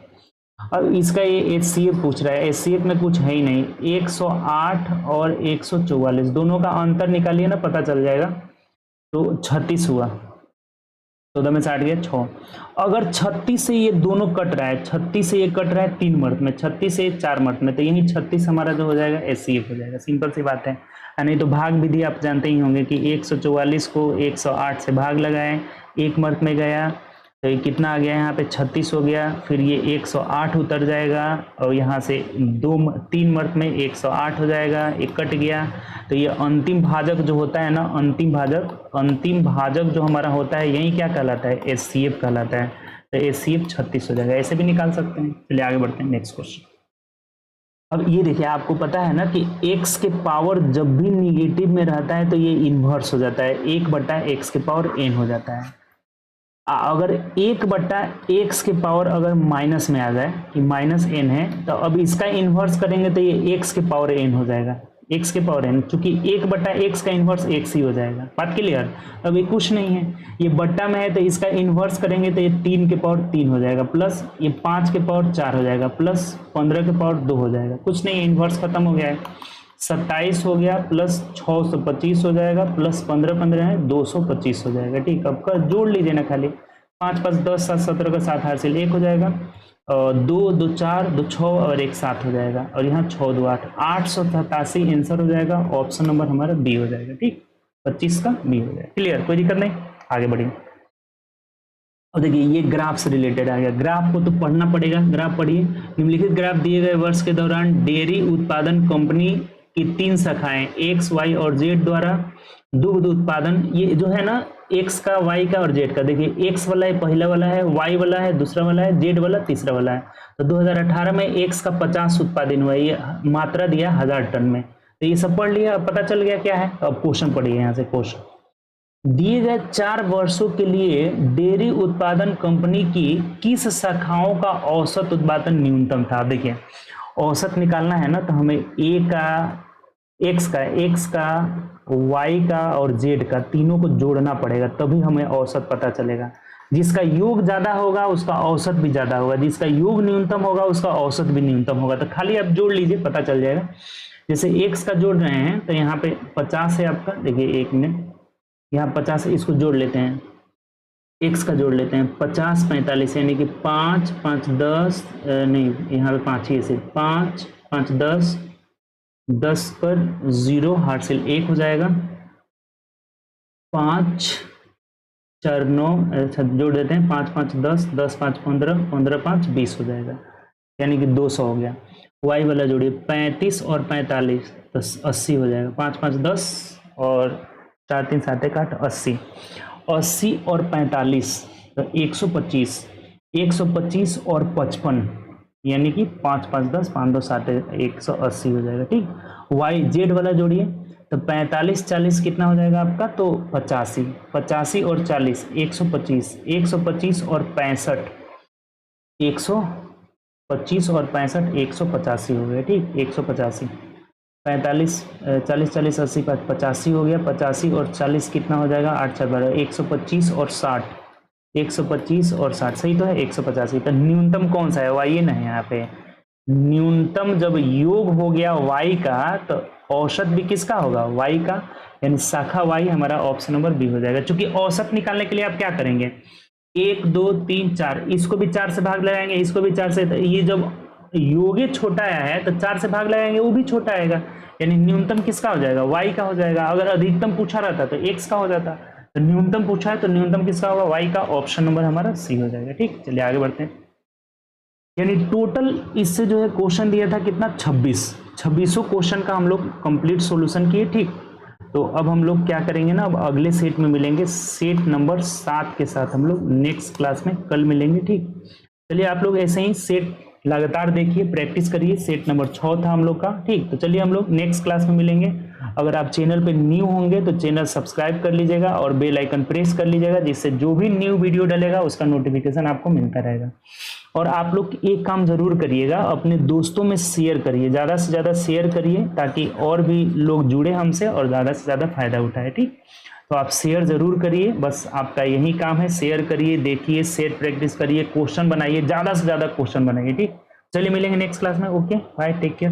अब इसका ये HCF पूछ रहा है, HCF में कुछ है ही नहीं, 108 और 144 दोनों का अंतर निकालिए ना, पता चल जाएगा। तो 36 हुआ, 14 में 60 गया 6। अगर 36 से ये दोनों कट रहा है, 36 से ये कट रहा है 3 मर्त में, 36 से 4 मर्त में, तो यही 36 हमारा जो हो जाएगा HCF हो जाएगा। सिंपल सी बात है। नहीं तो भाग विधि आप जानते ही होंगे कि 144 को 108 से भाग लगाएं, 1 मर्त में गया तो ये कितना आ गया, यहाँ पे 36 हो गया, फिर ये 108 उतर जाएगा और यहाँ से 3 मर्त में 108 हो जाएगा, एक कट गया। तो ये अंतिम भाजक जो होता है ना, अंतिम भाजक जो हमारा होता है, यही क्या कहलाता है, HCF कहलाता है। तो HCF 36 हो जाएगा, ऐसे भी निकाल सकते हैं। चलिए आगे बढ़ते हैं नेक्स्ट क्वेश्चन। अब ये देखिए, आपको पता है ना कि x के पावर जब भी निगेटिव में रहता है तो ये इन्वर्स हो जाता है, 1/x के पावर n हो जाता है। अगर 1/x के पावर अगर माइनस में आ जाए कि -n है, तो अब इसका इन्वर्स करेंगे तो ये x के पावर n हो जाएगा, x के पावर n, क्योंकि 1/x का इन्वर्स x ही हो जाएगा। बात क्लियर। अब ये कुछ नहीं है, ये बट्टा में है तो इसका इन्वर्स करेंगे तो ये 3 के पावर 3 हो जाएगा, प्लस ये 5 के पावर 4 हो जाएगा, प्लस 15 के पावर 2 हो जाएगा। कुछ नहीं है, इन्वर्स खत्म हो गया है। 27 हो गया प्लस 625 हो जाएगा प्लस 15 15 है 225 हो जाएगा। ठीक, अब का जोड़ लीजिए ना, खाली 5 5 10 7 17 का 7 हासिल 1 हो जाएगा, और 2 2 4 2 6 और 1 7 हो जाएगा, और यहाँ 6 2 8 887 आंसर हो जाएगा। ऑप्शन नंबर हमारा बी हो जाएगा। ठीक, 25 का बी हो जाएगा। क्लियर, कोई दिक्कत नहीं, आगे बढ़िए। और देखिए ये ग्राफ से रिलेटेड आ गया, ग्राफ को तो पढ़ना पड़ेगा। ग्राफ पढ़िए। निम्नलिखित ग्राफ दिए गए वर्ष के दौरान डेयरी उत्पादन कंपनी की 3 शाखाएं एक्स वाई और जेड द्वारा दुग्ध उत्पादन, ये जो है ना एक्स का वाई का और जेड का, देखिए एक्स वाला है पहला वाला है, वाई वाला है दूसरा वाला है, जेड वाला तीसरा वाला है। तो 2018 में एक्स का 50 उत्पादन हुआ, ये मात्रा दिया 1000 टन में। तो ये सब पढ़ लिया, पता चल गया क्या है। अब क्वेश्चन पढ़िए, यहाँ से क्वेश्चन दिए गए 4 वर्षों के लिए डेयरी उत्पादन कंपनी की किस शाखाओं का औसत उत्पादन न्यूनतम था। देखिए औसत निकालना है ना, तो हमें ए का, एक्स का, वाई का और जेड का, तीनों को जोड़ना पड़ेगा, तभी हमें औसत पता चलेगा। जिसका योग ज्यादा होगा उसका औसत भी ज्यादा होगा, जिसका योग न्यूनतम होगा उसका औसत भी न्यूनतम होगा। तो खाली आप जोड़ लीजिए, पता चल जाएगा। जैसे एक्स का जोड़ रहे हैं तो यहाँ पे 50 है आपका, देखिए 1 मिनट, यहाँ 50, इसको जोड़ लेते हैं, एक्स का जोड़ लेते हैं 50 45, यानी कि 5 5 10, नहीं यहाँ पे 5 ही है सिर्फ, 5 5 10, 10 पर 0 हासिल 1 हो जाएगा, 5 4 9, अच्छा जोड़ देते हैं 5 5 10, 10 5 15, 15 5 20 हो जाएगा, यानी कि 200 हो गया। वाई वाला जोड़िए 35 और 45 तो 80 हो जाएगा, 5 5 10 और 4 3 7 1 8 80, 80 और 45 तो 125, 125 और 55 यानी कि 5 5 10 5 2 7 180 हो जाएगा। ठीक, वाई जेड वाला जोड़िए तो 45 40 कितना हो जाएगा आपका, तो 85, 85 और 40 125, 125 और 65 125 और 65 185 हो गया। ठीक, 185, 45 40 40 80 85 हो गया, 85 और 40 कितना हो जाएगा, 8 4 12, 125 और 60, 125 और 60 सही तो है, 185। तो न्यूनतम कौन सा है, वाई ना है यहाँ पे। न्यूनतम जब योग हो गया वाई का तो औसत भी किसका होगा, वाई का, यानी शाखा वाई हमारा ऑप्शन नंबर बी हो जाएगा। क्योंकि औसत निकालने के लिए आप क्या करेंगे, 1 2 3 4, इसको भी 4 से भाग लगाएंगे, इसको भी 4 से, तो ये जब योगे छोटा आया है तो 4 से भाग लगाएंगे, वो भी छोटा आएगा, यानी न्यूनतम किसका हो जाएगा, वाई का हो जाएगा। अगर अधिकतम पूछा रहता तो एक्स का हो जाता, तो न्यूनतम पूछा है तो न्यूनतम किसका होगा, वाई का। ऑप्शन नंबर हमारा सी हो जाएगा। ठीक, चलिए आगे बढ़ते हैं। यानी टोटल इससे जो है क्वेश्चन दिया था कितना, 26 क्वेश्चन का हम लोग कंप्लीट सॉल्यूशन किए। ठीक, तो अब हम लोग क्या करेंगे ना, अब अगले सेट में मिलेंगे, सेट नंबर 7 के साथ हम लोग नेक्स्ट क्लास में कल मिलेंगे। ठीक, चलिए आप लोग ऐसे ही सेट लगातार देखिए, प्रैक्टिस करिए। सेट नंबर 6 था हम लोग का। ठीक, तो चलिए हम लोग नेक्स्ट क्लास में मिलेंगे। अगर आप चैनल पे न्यू होंगे तो चैनल सब्सक्राइब कर लीजिएगा और बेल आइकन प्रेस कर लीजिएगा, जिससे जो भी न्यू वीडियो डलेगा उसका नोटिफिकेशन आपको मिलता रहेगा। और आप लोग एक काम जरूर करिएगा, अपने दोस्तों में शेयर करिए, ज़्यादा से ज़्यादा शेयर करिए, ताकि और भी लोग जुड़े हमसे और ज़्यादा से ज़्यादा फायदा उठाए। ठीक, तो आप शेयर जरूर करिए, बस आपका यही काम है, शेयर करिए, देखिए, सेट प्रैक्टिस करिए, क्वेश्चन बनाइए, ज़्यादा से ज़्यादा क्वेश्चन बनाइए। ठीक, चलिए मिलेंगे नेक्स्ट क्लास में। Okay, bye, take care.